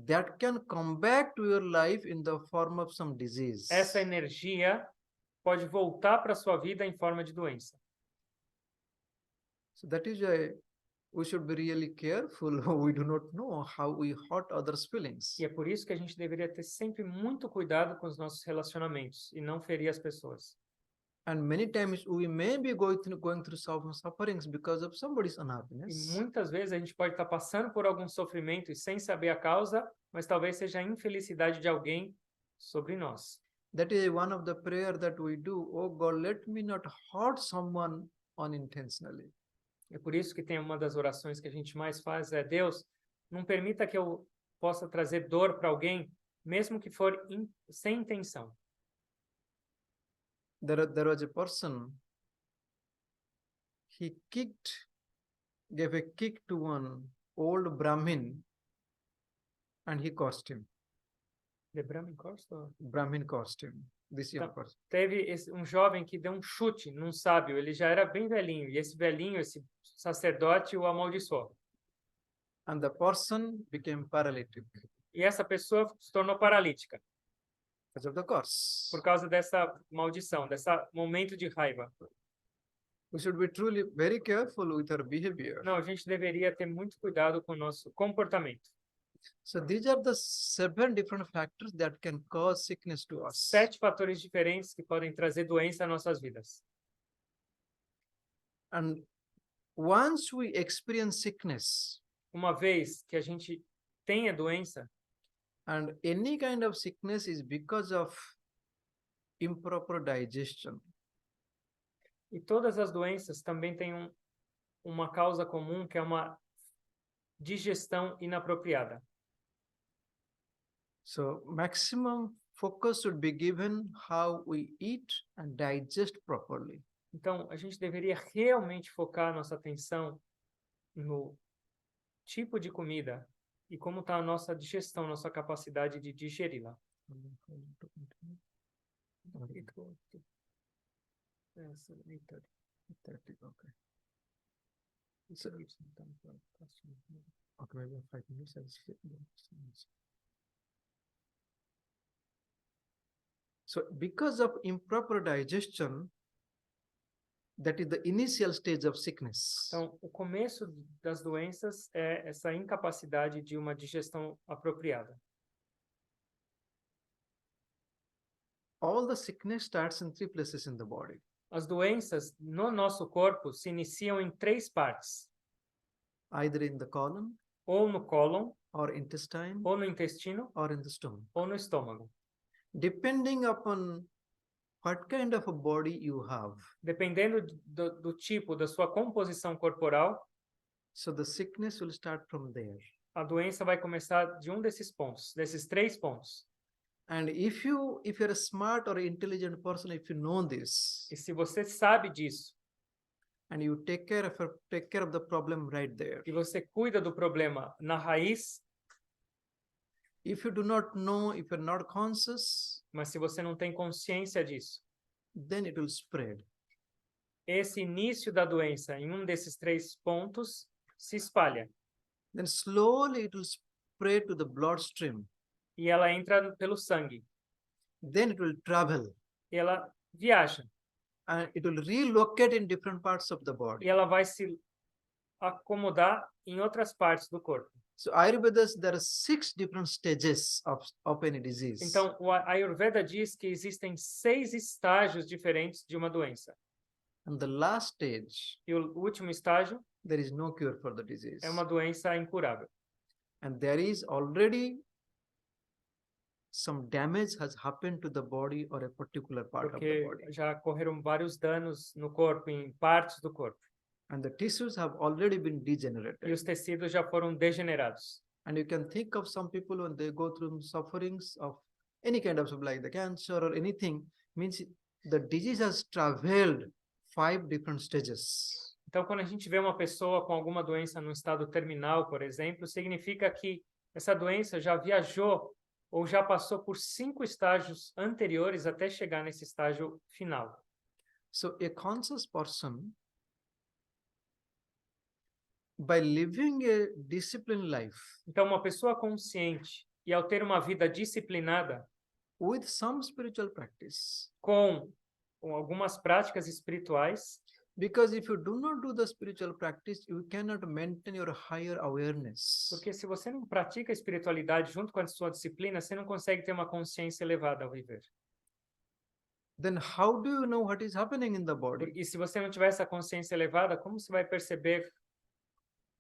S1: that can come back to your life in the form of some disease.
S2: essa energia pode voltar para a sua vida em forma de doença.
S1: So that is why we should be really careful. We do not know how we hurt others' feelings.
S2: E é por isso que a gente deveria ter sempre muito cuidado com os nossos relacionamentos e não ferir as pessoas.
S1: And many times we may be going through some sufferings because of somebody's
S2: E
S1: unhappiness.
S2: muitas vezes a gente pode estar passando por algum sofrimento e sem saber a causa, mas talvez seja a infelicidade de alguém sobre nós.
S1: That is one of the prayer that we do. Oh God, let me not hurt someone unintentionally.
S2: É por isso que tem uma das orações que a gente mais faz é: Deus, não permita que eu possa trazer dor para alguém, mesmo que for sem intenção.
S1: There was a person, he gave a kick to one old Brahmin and he caused him.
S2: The Brahmin caused or-
S1: Brahmin caused him. This young
S2: Então,
S1: person.
S2: teve um jovem que deu um chute num sábio, ele já era bem velhinho, e esse velhinho, esse sacerdote, o amaldiçoou.
S1: And the person became paralytic
S2: E essa pessoa se tornou paralítica
S1: because of the curse.
S2: por causa dessa maldição, desse momento de raiva.
S1: We should be truly very careful with our behavior.
S2: Não, a gente deveria ter muito cuidado com o nosso comportamento.
S1: So these are the 7 different factors that can cause sickness to us.
S2: 7 fatores diferentes que podem trazer doença às nossas vidas.
S1: And once we experience sickness,
S2: Uma vez que a gente tem a doença,
S1: and any kind of sickness is because of improper digestion.
S2: e todas as doenças também têm uma causa comum, que é uma digestão inapropriada.
S1: So maximum focus should be given how we eat and digest properly.
S2: Então, a gente deveria realmente focar nossa atenção no tipo de comida e como está a nossa digestão, nossa capacidade de digeri-la.
S1: Okay. So, okay, maybe 5 minutes. So because of improper digestion, that is the initial stage of sickness.
S2: Então, o começo das doenças é essa incapacidade de uma digestão apropriada.
S1: All the sickness starts in 3 places in the body.
S2: As doenças no nosso corpo se iniciam em 3 partes:
S1: Either in the colon,
S2: ou no cólon,
S1: or intestine,
S2: ou no intestino,
S1: or in the stomach.
S2: ou no estômago.
S1: Depending upon what kind of a body you have.
S2: Dependendo do tipo da sua composição corporal,
S1: So the sickness will start from there.
S2: a doença vai começar de um desses pontos, desses 3 pontos.
S1: And if you're a smart or intelligent person, if you know this,
S2: E se você sabe disso,
S1: and you take care of the problem right there.
S2: e você cuida do problema na raiz,
S1: If you do not know, if you're not conscious,
S2: mas se você não tem consciência disso,
S1: then it will spread.
S2: esse início da doença em um desses 3 pontos se espalha.
S1: Then slowly it will spread to the bloodstream.
S2: E ela entra pelo sangue.
S1: Then it will travel.
S2: E ela viaja.
S1: And it will relocate in different parts of the body.
S2: E ela vai se acomodar em outras partes do corpo.
S1: So Ayurveda, there are 6 different stages of any disease.
S2: Então, a Ayurveda diz que existem 6 estágios diferentes de uma doença.
S1: And the last stage,
S2: E o último estágio
S1: there is no cure for the disease.
S2: é uma doença incurável.
S1: And there is already some damage has happened to the body or a particular part of the
S2: Porque
S1: body.
S2: já ocorreram vários danos no corpo, em partes do corpo.
S1: And the tissues have already been
S2: E
S1: degenerated.
S2: os tecidos já foram degenerados.
S1: And you can think of some people when they go through sufferings of any kind of like the cancer or anything, means the disease has traveled 5 different stages.
S2: Então, quando a gente vê uma pessoa com alguma doença no estado terminal, por exemplo, significa que essa doença já viajou ou já passou por 5 estágios anteriores até chegar nesse estágio final.
S1: So a conscious person, by living a disciplined life
S2: Então, uma pessoa consciente e ao ter uma vida disciplinada,
S1: with some spiritual practice,
S2: com algumas práticas espirituais,
S1: because if you do not do the spiritual practice, you cannot maintain your higher awareness.
S2: porque se você não pratica a espiritualidade junto com a sua disciplina, você não consegue ter uma consciência elevada ao viver.
S1: then how do you know what is happening in the body?
S2: E se você não tiver essa consciência elevada, como você vai perceber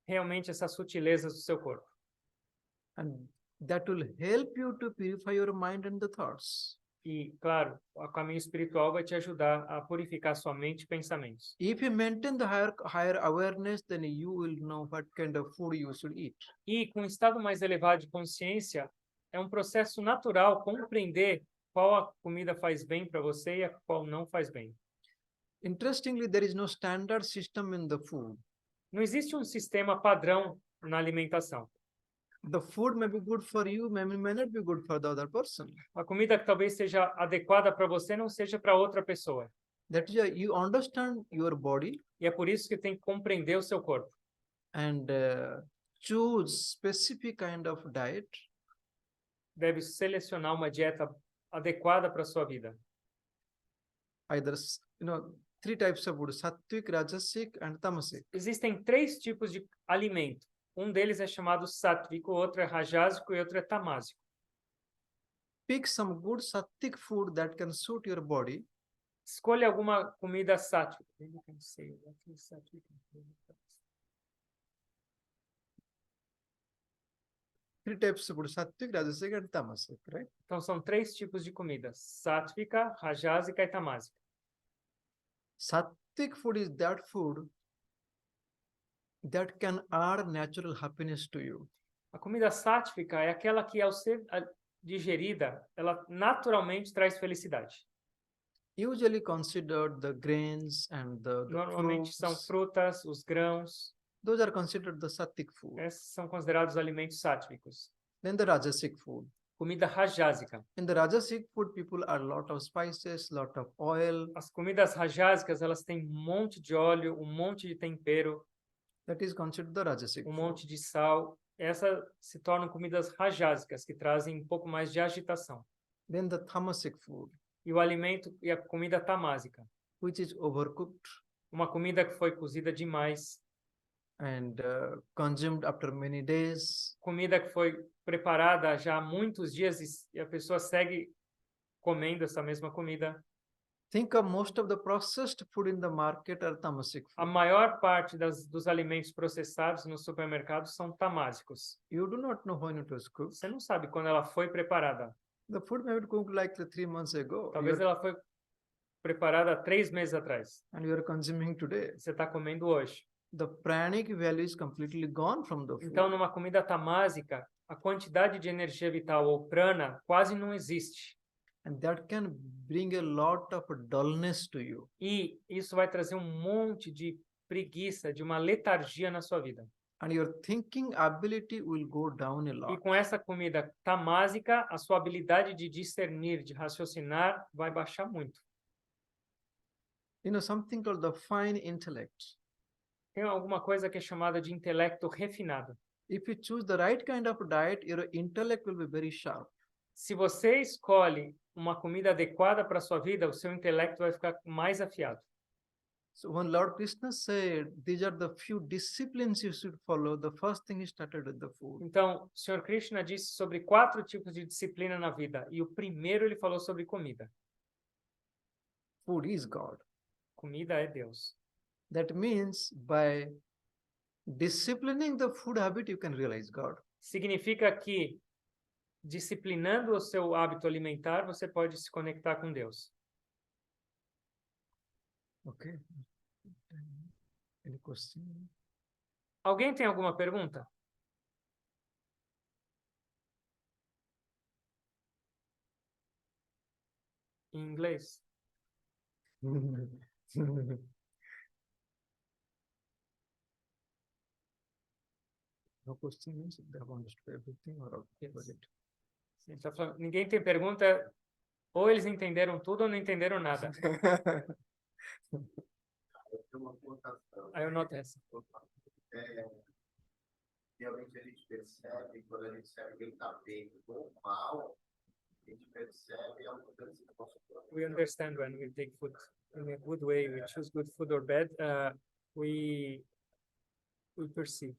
S2: realmente essas sutilezas do seu corpo?
S1: And that will help you to purify your mind and the thoughts.
S2: E, claro, o caminho espiritual vai te ajudar a purificar sua mente e pensamentos.
S1: If you maintain the higher awareness, then you will know what kind of food you should eat.
S2: E com um estado mais elevado de consciência, é um processo natural compreender qual a comida faz bem para você e a qual não faz bem.
S1: Interestingly, there is no standard system in the food.
S2: Não existe um sistema padrão na alimentação.
S1: The food may be good for you, may not be good for the other person.
S2: A comida que talvez seja adequada para você não seja para outra pessoa.
S1: That is why you understand your body
S2: E é por isso que tem que compreender o seu corpo.
S1: and choose specific kind of diet
S2: Deve selecionar uma dieta adequada para a sua vida.
S1: either, three types of food: sattvic, rajasic, and tamasic.
S2: Existem 3 tipos de alimento. Um deles é chamado sáttvico, o outro é rajásico e outro é tamásico.
S1: Pick some good sattvic food that can suit your body.
S2: Escolha alguma comida sáttvica.
S1: Three types of food: sattvic, rajasic, and tamasic, right?
S2: Então são 3 tipos de comida: sáttvica, rajásica e tamásica.
S1: Sattvic food is that food that can add natural happiness to you.
S2: A comida sáttvica é aquela que, ao ser digerida, ela naturalmente traz felicidade.
S1: Usually considered the grains and the
S2: Normalmente são
S1: fruits.
S2: frutas, os grãos.
S1: Those are considered the sattvic food.
S2: Esses são considerados alimentos sáttvicos.
S1: Then the rajasic food.
S2: Comida rajásica.
S1: In the rajasic food, people add a lot of spices, lot of oil.
S2: As comidas rajásicas, elas têm um monte de óleo, um monte de tempero,
S1: That is considered the rajasic
S2: um
S1: food.
S2: monte de sal. Essas se tornam comidas rajásicas, que trazem um pouco mais de agitação.
S1: Then the tamasic food,
S2: E o alimento e a comida tamásica,
S1: which is overcooked
S2: uma comida que foi cozida demais,
S1: and consumed after many days.
S2: comida que foi preparada já há muitos dias e a pessoa segue comendo essa mesma comida.
S1: Think of most of the processed food in the market are tamasic
S2: A
S1: food.
S2: maior parte dos alimentos processados no supermercado são tamásicos.
S1: You do not know when it was cooked.
S2: Você não sabe quando ela foi preparada.
S1: The food may be cooked like 3 months ago.
S2: Talvez ela foi preparada há 3 meses atrás.
S1: And you are consuming today.
S2: Você está comendo hoje.
S1: The pranic value is completely gone from the food.
S2: Então, numa comida tamásica, a quantidade de energia vital ou prana quase não existe.
S1: And that can bring a lot of dullness to you.
S2: E isso vai trazer um monte de preguiça, de uma letargia na sua vida.
S1: And your thinking ability will go down a
S2: E
S1: lot.
S2: com essa comida tamásica, a sua habilidade de discernir, de raciocinar, vai baixar muito.
S1: Something called the fine intellect.
S2: Tem alguma coisa que é chamada de intelecto refinado.
S1: If you choose the right kind of diet, your intellect will be very sharp.
S2: Se você escolhe uma comida adequada para a sua vida, o seu intelecto vai ficar mais afiado.
S1: So when Lord Krishna said, these are the few disciplines you should follow, the first thing he started with the food.
S2: Então, o Sr. Krishna disse sobre 4 tipos de disciplina na vida, e o primeiro ele falou sobre comida.
S1: Food is God.
S2: Comida é Deus.
S1: That means by disciplining the food habit, you can realize God.
S2: Significa que, disciplinando o seu hábito alimentar, você pode se conectar com Deus.
S1: Okay. Any question?
S2: Alguém tem alguma pergunta? Em inglês?
S1: No question means they have understood everything or
S2: Yes.
S1: it.
S2: Ele tá falando, ninguém tem pergunta, ou eles entenderam tudo ou não entenderam nada. Aí eu noto essa.
S3: Realmente a gente percebe, quando a gente sabe que ele está bem ou mal, a gente percebe a mudança do nosso corpo.
S2: We understand when we take food in a good way, we choose good food or bad, we perceive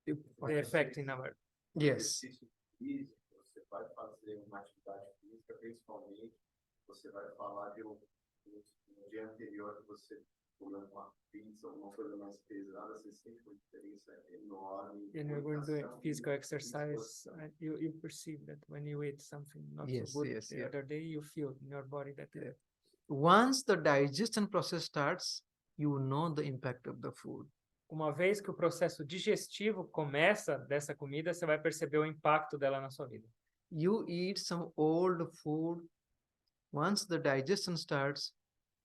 S2: the effect in our...
S1: Yes.
S3: Exercício físico, você vai fazer uma atividade física, principalmente você vai falar de um dia anterior que você comeu uma pizza, alguma coisa mais pesada, você sente uma diferença enorme.
S2: And you're going to do
S3: orientação,
S2: physical exercise,
S3: disposição.
S2: you perceive that when you eat something not
S1: Yes,
S2: so good
S1: yes,
S2: the
S1: yeah.
S2: other day, you feel in your body that
S1: Yeah. Once the digestion process starts, you know the impact of the food.
S2: uma vez que o processo digestivo começa dessa comida, você vai perceber o impacto dela na sua vida.
S1: You eat some old food, once the digestion starts,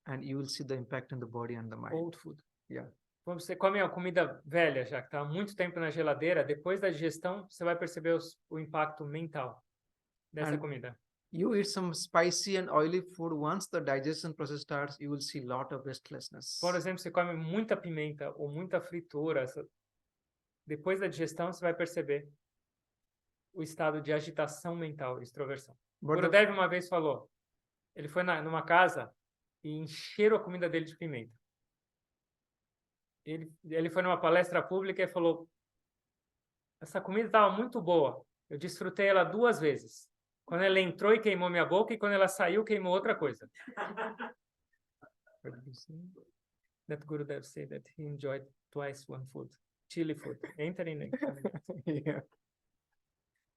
S1: and you will see the impact in the body and the mind.
S2: Old food.
S1: Yeah.
S2: Quando você come uma comida velha, já que está há muito tempo na geladeira, depois da digestão, você vai perceber o impacto mental dessa
S1: And-
S2: comida.
S1: You eat some spicy and oily food, once the digestion process starts, you will see a lot of restlessness.
S2: Por exemplo, você come muita pimenta ou muita fritura, depois da digestão, você vai perceber o estado de agitação mental, extroversão. O
S1: But the-
S2: Gurudev uma vez falou, ele foi numa casa e encheram a comida dele de pimenta. Ele foi numa palestra pública e falou, essa comida estava muito boa, eu desfrutei ela 2 vezes. Quando ela entrou e queimou minha boca, e quando ela saiu, queimou outra coisa. That Gurudev said that he enjoyed twice one food, chili food. Enter in it.
S1: Yeah.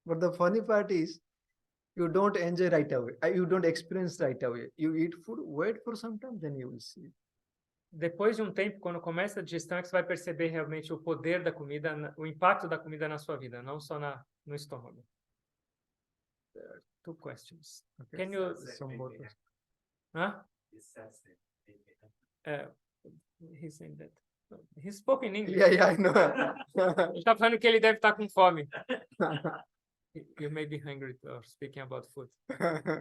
S1: But the funny part is, you don't enjoy right away. You don't experience right away. You eat food, wait for some time, then you will see.
S2: Depois de um tempo, quando começa a digestão, é que você vai perceber realmente o poder da comida, o impacto da comida na sua vida, não só no estômago. There are 2 questions.
S1: Okay.
S2: Can you...
S1: Some more.
S2: Huh? He's saying that. He spoke in English.
S1: Yeah, I know.
S2: Ele está falando que ele deve estar com fome. You may be hungry or speaking about food.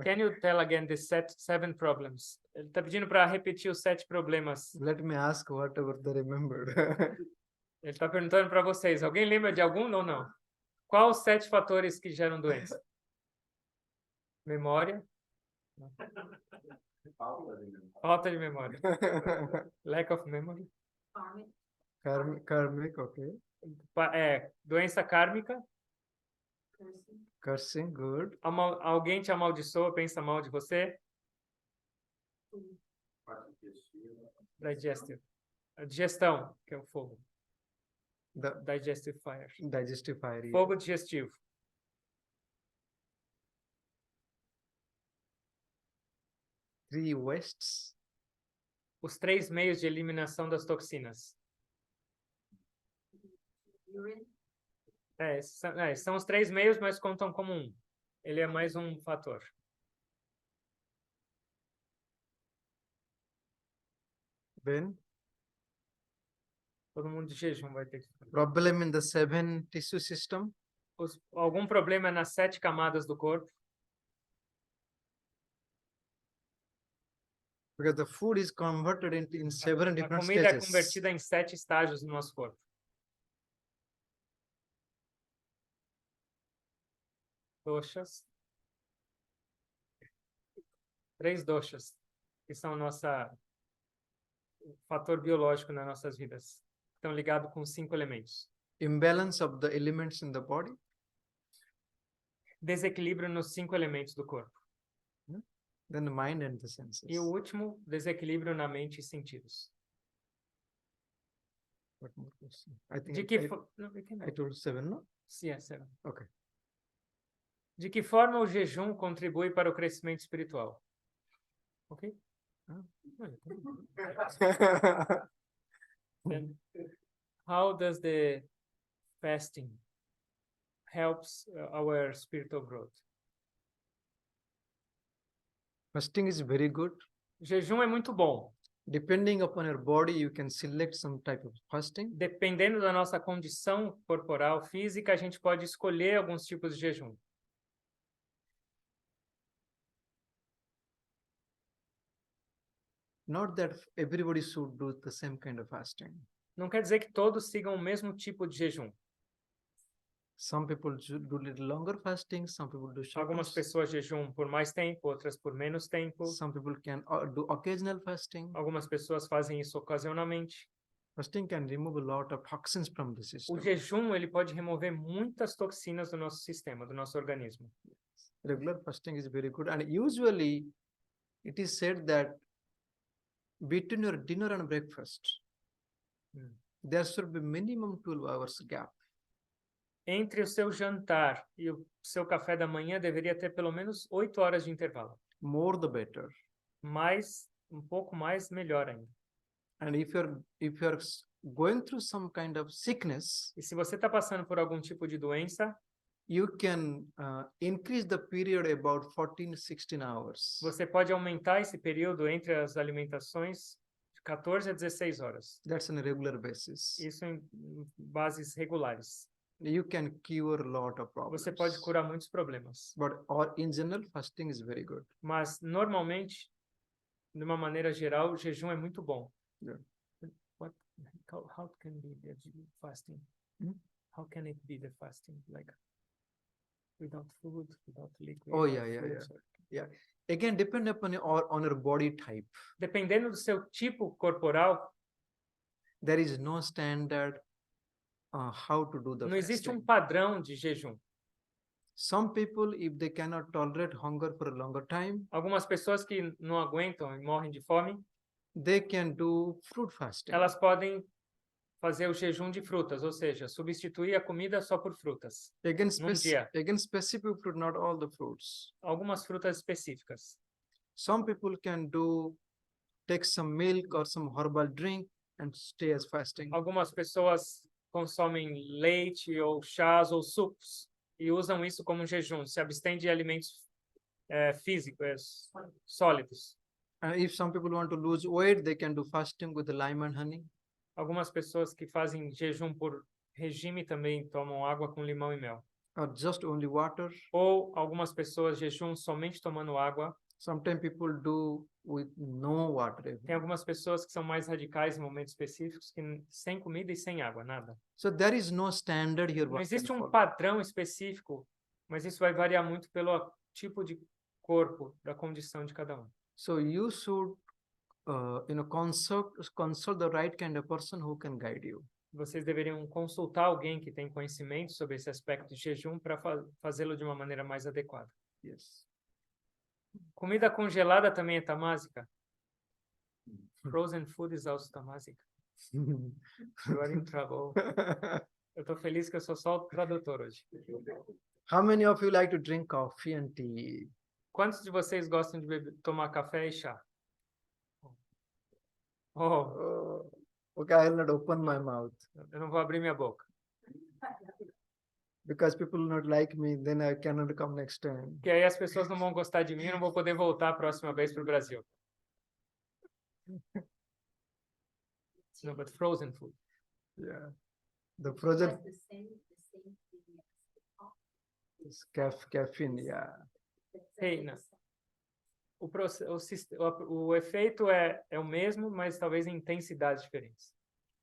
S2: Can you tell again the 7 problems? Ele está pedindo para repetir os 7 problemas.
S1: Let me ask whatever they remembered.
S2: Ele está perguntando para vocês. Alguém lembra de algum ou não? Quais os 7 fatores que geram doença? Memória. Falta de memória. Lack of memory.
S1: Karmic, okay.
S2: Doença kármica.
S1: Cursing, good.
S2: Alguém te amaldiçoa, pensa mal de você. Digestive. A digestão, que é o fogo.
S1: The
S2: Digestive fire.
S1: digestive fire. Yeah.
S2: Fogo digestivo.
S1: Three wastes.
S2: Os 3 meios de eliminação das toxinas. São os 3 meios, mas contam como um. Ele é mais um fator.
S1: Then
S2: Todo mundo de jejum vai ter que...
S1: problem in the 7 tissue system.
S2: Algum problema nas 7 camadas do corpo.
S1: Because the food is converted in 7
S2: A
S1: different
S2: comida é
S1: stages.
S2: convertida em 7 estágios no nosso corpo. Doshas. 3 doshas, que são o fator biológico nas nossas vidas. Estão ligados com 5 elementos.
S1: Imbalance of the elements in the body.
S2: Desequilíbrio nos 5 elementos do corpo.
S1: Then the mind and the senses.
S2: E o último, desequilíbrio na mente e sentidos.
S1: What more question? I think
S2: De que
S1: I told 7, no?
S2: Sim, 7.
S1: Okay.
S2: De que forma o jejum contribui para o crescimento espiritual? Ok? Then, how does the fasting helps our spiritual growth?
S1: Fasting is very good.
S2: Jejum é muito bom.
S1: Depending upon your body, you can select some type of fasting.
S2: Dependendo da nossa condição corporal, física, a gente pode escolher alguns tipos de jejum.
S1: Not that everybody should do the same kind of fasting.
S2: Não quer dizer que todos sigam o mesmo tipo de jejum.
S1: Some people should do little longer fasting, some people do shorter.
S2: Algumas pessoas jejum por mais tempo, outras por menos tempo.
S1: Some people can do occasional fasting.
S2: Algumas pessoas fazem isso ocasionalmente.
S1: Fasting can remove a lot of toxins from the
S2: O
S1: system.
S2: jejum, ele pode remover muitas toxinas do nosso sistema, do nosso organismo.
S1: Regular fasting is very good, and usually it is said that between your dinner and breakfast, there should be minimum 12 hours gap.
S2: Entre o seu jantar e o seu café da manhã deveria ter pelo menos 8 horas de intervalo.
S1: More the better.
S2: Mais, um pouco mais, melhor ainda.
S1: And if you're going through some kind of sickness,
S2: E se você está passando por algum tipo de doença,
S1: you can increase the period about 14, 16 hours.
S2: você pode aumentar esse período entre as alimentações de 14 a 16 horas.
S1: That's on a regular basis.
S2: Isso em bases regulares.
S1: You can cure a lot of problems.
S2: Você pode curar muitos problemas.
S1: But in general, fasting is very good.
S2: Mas, normalmente, de uma maneira geral, o jejum é muito bom.
S1: Yeah.
S2: How can be the fasting? How can it be the fasting? Like, without food, without liquid?
S1: Oh, yeah.
S2: fruits,
S1: Yeah. Again, depend upon on your body type.
S2: Dependendo do seu tipo corporal,
S1: There is no standard how to do the
S2: não existe
S1: fasting.
S2: padrão de jejum.
S1: Some people, if they cannot tolerate hunger for a longer time,
S2: Algumas pessoas que não aguentam e morrem de fome,
S1: they can do fruit fasting.
S2: elas podem fazer o jejum de frutas, ou seja, substituir a comida só por frutas.
S1: Again,
S2: dia.
S1: specific fruit, not all the fruits.
S2: Algumas frutas específicas.
S1: Some people can take some milk or some herbal drink and stay as fasting.
S2: Algumas pessoas consomem leite ou chás ou sucos e usam isso como jejum, se abstêm de alimentos físicos, sólidos.
S1: And if some people want to lose weight, they can do fasting with the lime and honey.
S2: Algumas pessoas que fazem jejum por regime também tomam água com limão e mel.
S1: Or just only water.
S2: Ou algumas pessoas jejum somente tomando água.
S1: Sometimes people do with no water.
S2: Tem algumas pessoas que são mais radicais em momentos específicos, que sem comida e sem água, nada.
S1: So there is no standard here.
S2: Não existe padrão específico, mas isso vai variar muito pelo tipo de corpo, da condição de cada um.
S1: So you should, consult the right kind of person who can guide you.
S2: Vocês deveriam consultar alguém que tem conhecimento sobre esse aspecto de jejum para fazê-lo de uma maneira mais adequada.
S1: Yes.
S2: Comida congelada também é tamásica? Frozen food is also tamásica. You are in trouble. Eu estou feliz que eu sou só o tradutor hoje.
S1: How many of you like to drink coffee and tea?
S2: Quantos de vocês gostam de tomar café e chá? Oh,
S1: Okay, I will not open my mouth.
S2: eu não vou abrir minha boca.
S1: Because people will not like me, then I cannot come next time.
S2: Porque aí as pessoas não vão gostar de mim e não vou poder voltar a próxima vez para o Brasil. No, but frozen food.
S1: Yeah. The frozen caffeine, yeah.
S2: Reina. O efeito é o mesmo, mas talvez em intensidades diferentes.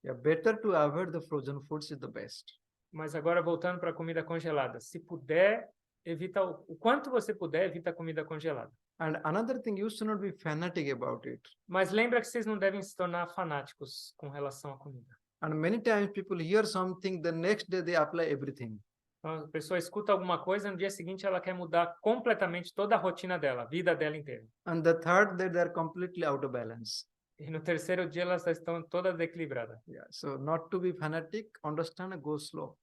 S1: Yeah, better to avoid the frozen foods is the best.
S2: Mas agora voltando para a comida congelada, se puder, evita o quanto você puder, evita a comida congelada.
S1: And another thing, you should not be fanatic about it.
S2: Mas lembra que vocês não devem se tornar fanáticos com relação à comida.
S1: And many times people hear something, the next day they apply everything.
S2: Então, a pessoa escuta alguma coisa, no dia seguinte ela quer mudar completamente toda a rotina dela, a vida dela inteira.
S1: And the third day they're completely out of balance.
S2: E no terceiro dia elas estão todas desequilibradas.
S1: Yeah. So not to be fanatic, understand and go slow.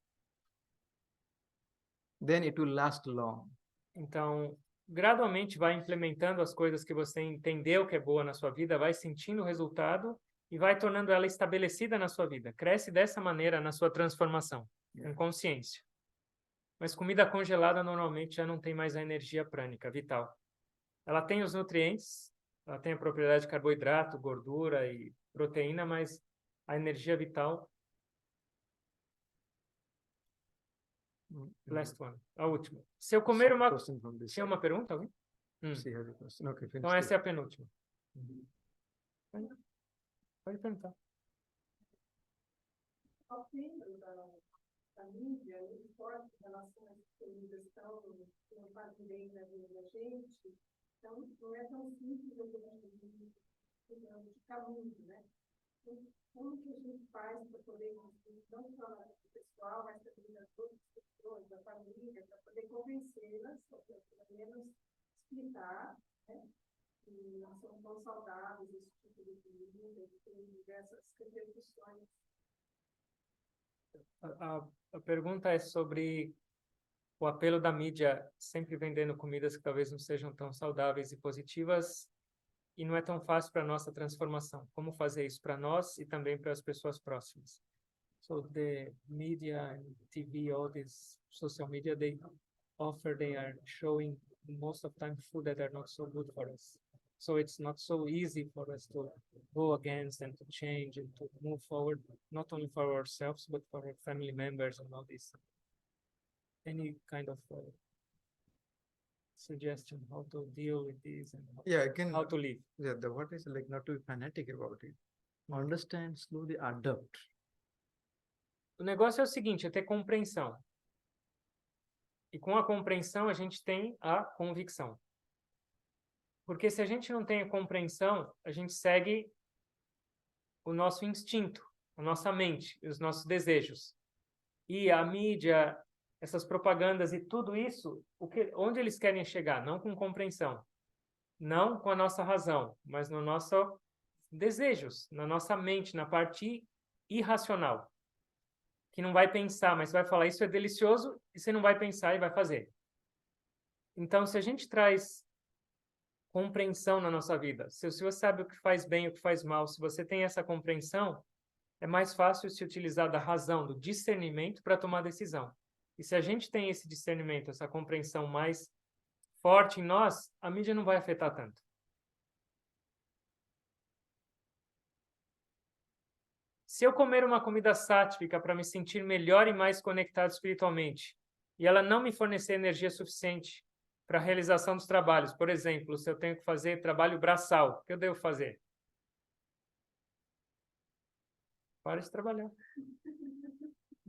S1: Then it will last long.
S2: Então, gradualmente vai implementando as coisas que você entendeu que é boa na sua vida, vai sentindo o resultado e vai tornando ela estabelecida na sua vida. Cresce dessa maneira na sua transformação, com consciência. Mas comida congelada normalmente já não tem mais a energia prânica, vital. Ela tem os nutrientes, ela tem a propriedade de carboidrato, gordura e proteína, mas a energia vital... Last one, a última. Se eu comer uma... Tinha uma pergunta, alguém?
S1: Okay,
S2: então essa é a penúltima. Pode perguntar.
S4: A mídia, muito forte em relação a essa comunicação que não faz bem na vida da gente, então não é tão simples a gente ficar muito, né? Então, como que a gente faz para poder, não só o pessoal, mas também as outras pessoas, da família, para poder convencê-las, ou pelo menos explicar, né? E tão saudáveis esse tipo de comida, que tem diversas repercussões.
S2: A pergunta é sobre o apelo da mídia sempre vendendo comidas que talvez não sejam tão saudáveis e positivas, e não é tão fácil para a nossa transformação. Como fazer isso para nós e também para as pessoas próximas? So the media and TV, all this social media, they are showing most of the time food that are not so good for us. So it's not so easy for us to go against and to change and to move forward, not only for ourselves, but for our family members and all this. Any kind of suggestion how to deal with this and
S1: Yeah, again,
S2: how to live?
S1: yeah, what is like not to be fanatic about it. Understand, slowly adapt.
S2: O negócio é o seguinte, é ter compreensão. E com a compreensão a gente tem a convicção. Porque se a gente não tem a compreensão, a gente segue o nosso instinto, a nossa mente, os nossos desejos. E a mídia, essas propagandas e tudo isso, onde eles querem chegar? Não com compreensão, não com a nossa razão, mas no nosso desejos, na nossa mente, na parte irracional. Que não vai pensar, mas vai falar, isso é delicioso, e você não vai pensar e vai fazer. Então, se a gente traz compreensão na nossa vida, se você sabe o que faz bem e o que faz mal, se você tem essa compreensão, é mais fácil se utilizar da razão, do discernimento para tomar decisão. E se a gente tem esse discernimento, essa compreensão mais forte em nós, a mídia não vai afetar tanto. Se eu comer uma comida sátrica para me sentir melhor e mais conectado espiritualmente, e ela não me fornecer energia suficiente para a realização dos trabalhos, por exemplo, se eu tenho que fazer trabalho braçal, o que eu devo fazer? Para de trabalhar.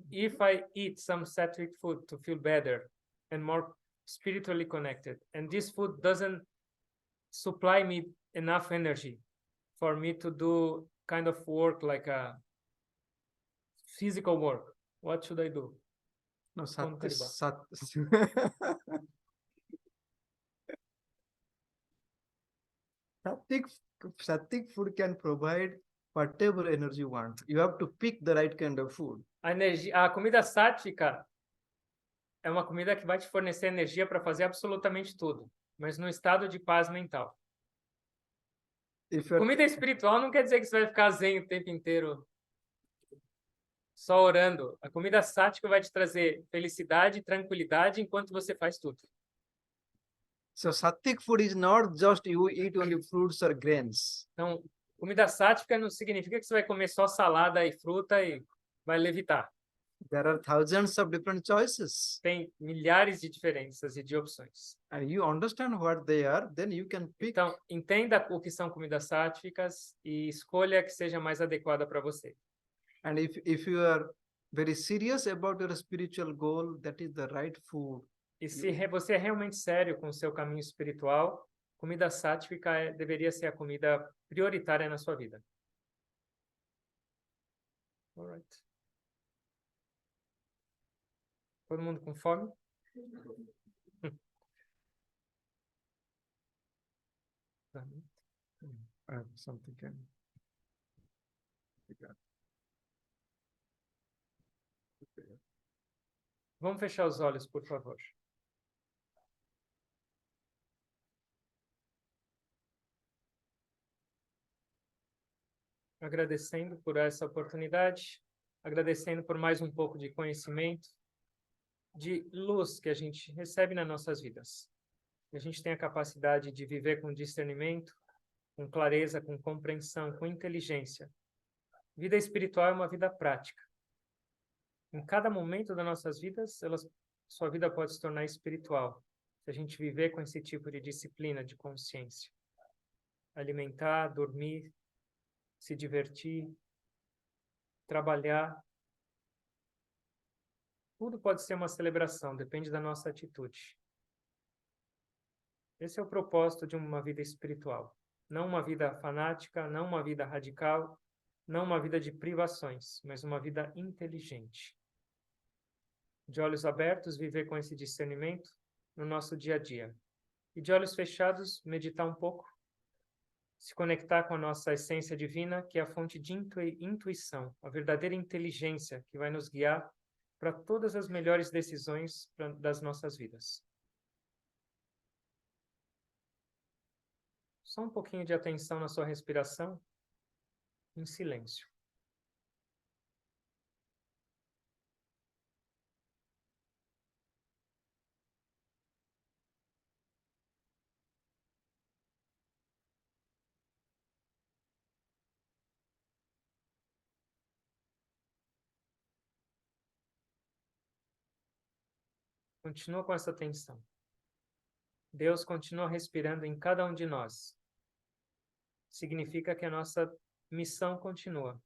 S2: If I eat some sattvic food to feel better and more spiritually connected, and this food doesn't supply me enough energy for me to do kind of work like a physical work, what should I do?
S1: No,
S2: Sattvic
S1: food can provide whatever energy you want. You have to pick the right kind of food.
S2: A comida sátrica é uma comida que vai te fornecer energia para fazer absolutamente tudo, mas no estado de paz mental. Comida espiritual não quer dizer que você vai ficar zen o tempo inteiro só orando. A comida sática vai te trazer felicidade e tranquilidade enquanto você faz tudo.
S1: So sattvic food is not just you eat only fruits or grains.
S2: Então, comida sática não significa que você vai comer só salada e fruta e vai levitar.
S1: There are thousands of different choices.
S2: Tem milhares de diferenças e de opções.
S1: And you understand what they are, then you can pick.
S2: Então, entenda o que são comidas sáticas e escolha a que seja mais adequada para você.
S1: And if you are very serious about your spiritual goal, that is the right food.
S2: E se você é realmente sério com o seu caminho espiritual, comida sática deveria ser a comida prioritária na sua vida. Alright. Todo mundo com fome?
S1: Something can.
S2: Vamos fechar os olhos, por favor. Agradecendo por essa oportunidade, agradecendo por mais um pouco de conhecimento, de luz que a gente recebe nas nossas vidas. A gente tem a capacidade de viver com discernimento, com clareza, com compreensão, com inteligência. Vida espiritual é uma vida prática. Em cada momento das nossas vidas, sua vida pode se tornar espiritual, se a gente viver com esse tipo de disciplina, de consciência. Alimentar, dormir, se divertir, trabalhar. Tudo pode ser uma celebração, depende da nossa atitude. Esse é o propósito de uma vida espiritual. Não uma vida fanática, não uma vida radical, não uma vida de privações, mas uma vida inteligente. De olhos abertos, viver com esse discernimento no nosso dia a dia. E de olhos fechados, meditar um pouco, se conectar com a nossa essência divina, que é a fonte de intuição, a verdadeira inteligência que vai nos guiar para todas as melhores decisões das nossas vidas. Só um pouquinho de atenção na sua respiração, em silêncio. Continua com essa atenção. Deus continua respirando em cada um de nós. Significa que a nossa missão continua.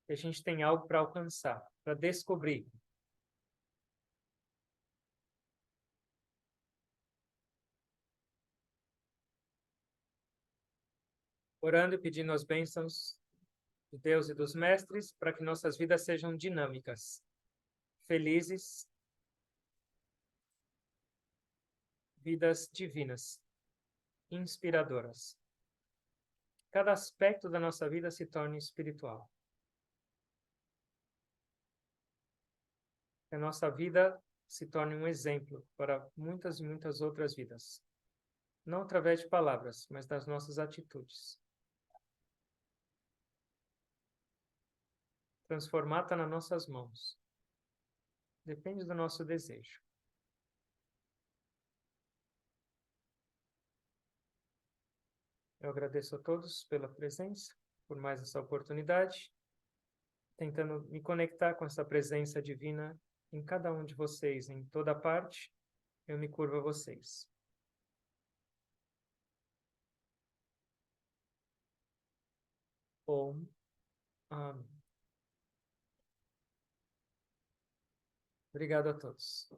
S2: Que a gente tem algo para alcançar, para descobrir. Orando e pedindo as bênçãos de Deus e dos mestres para que nossas vidas sejam dinâmicas, felizes, vidas divinas, inspiradoras. Cada aspecto da nossa vida se torne espiritual. Que a nossa vida se torne um exemplo para muitas e muitas outras vidas. Não através de palavras, mas das nossas atitudes. Transformar está nas nossas mãos. Depende do nosso desejo. Eu agradeço a todos pela presença, por mais essa oportunidade, tentando me conectar com essa presença divina em cada um de vocês, em toda parte, eu me curvo a vocês. Om. Amém. Obrigado a todos.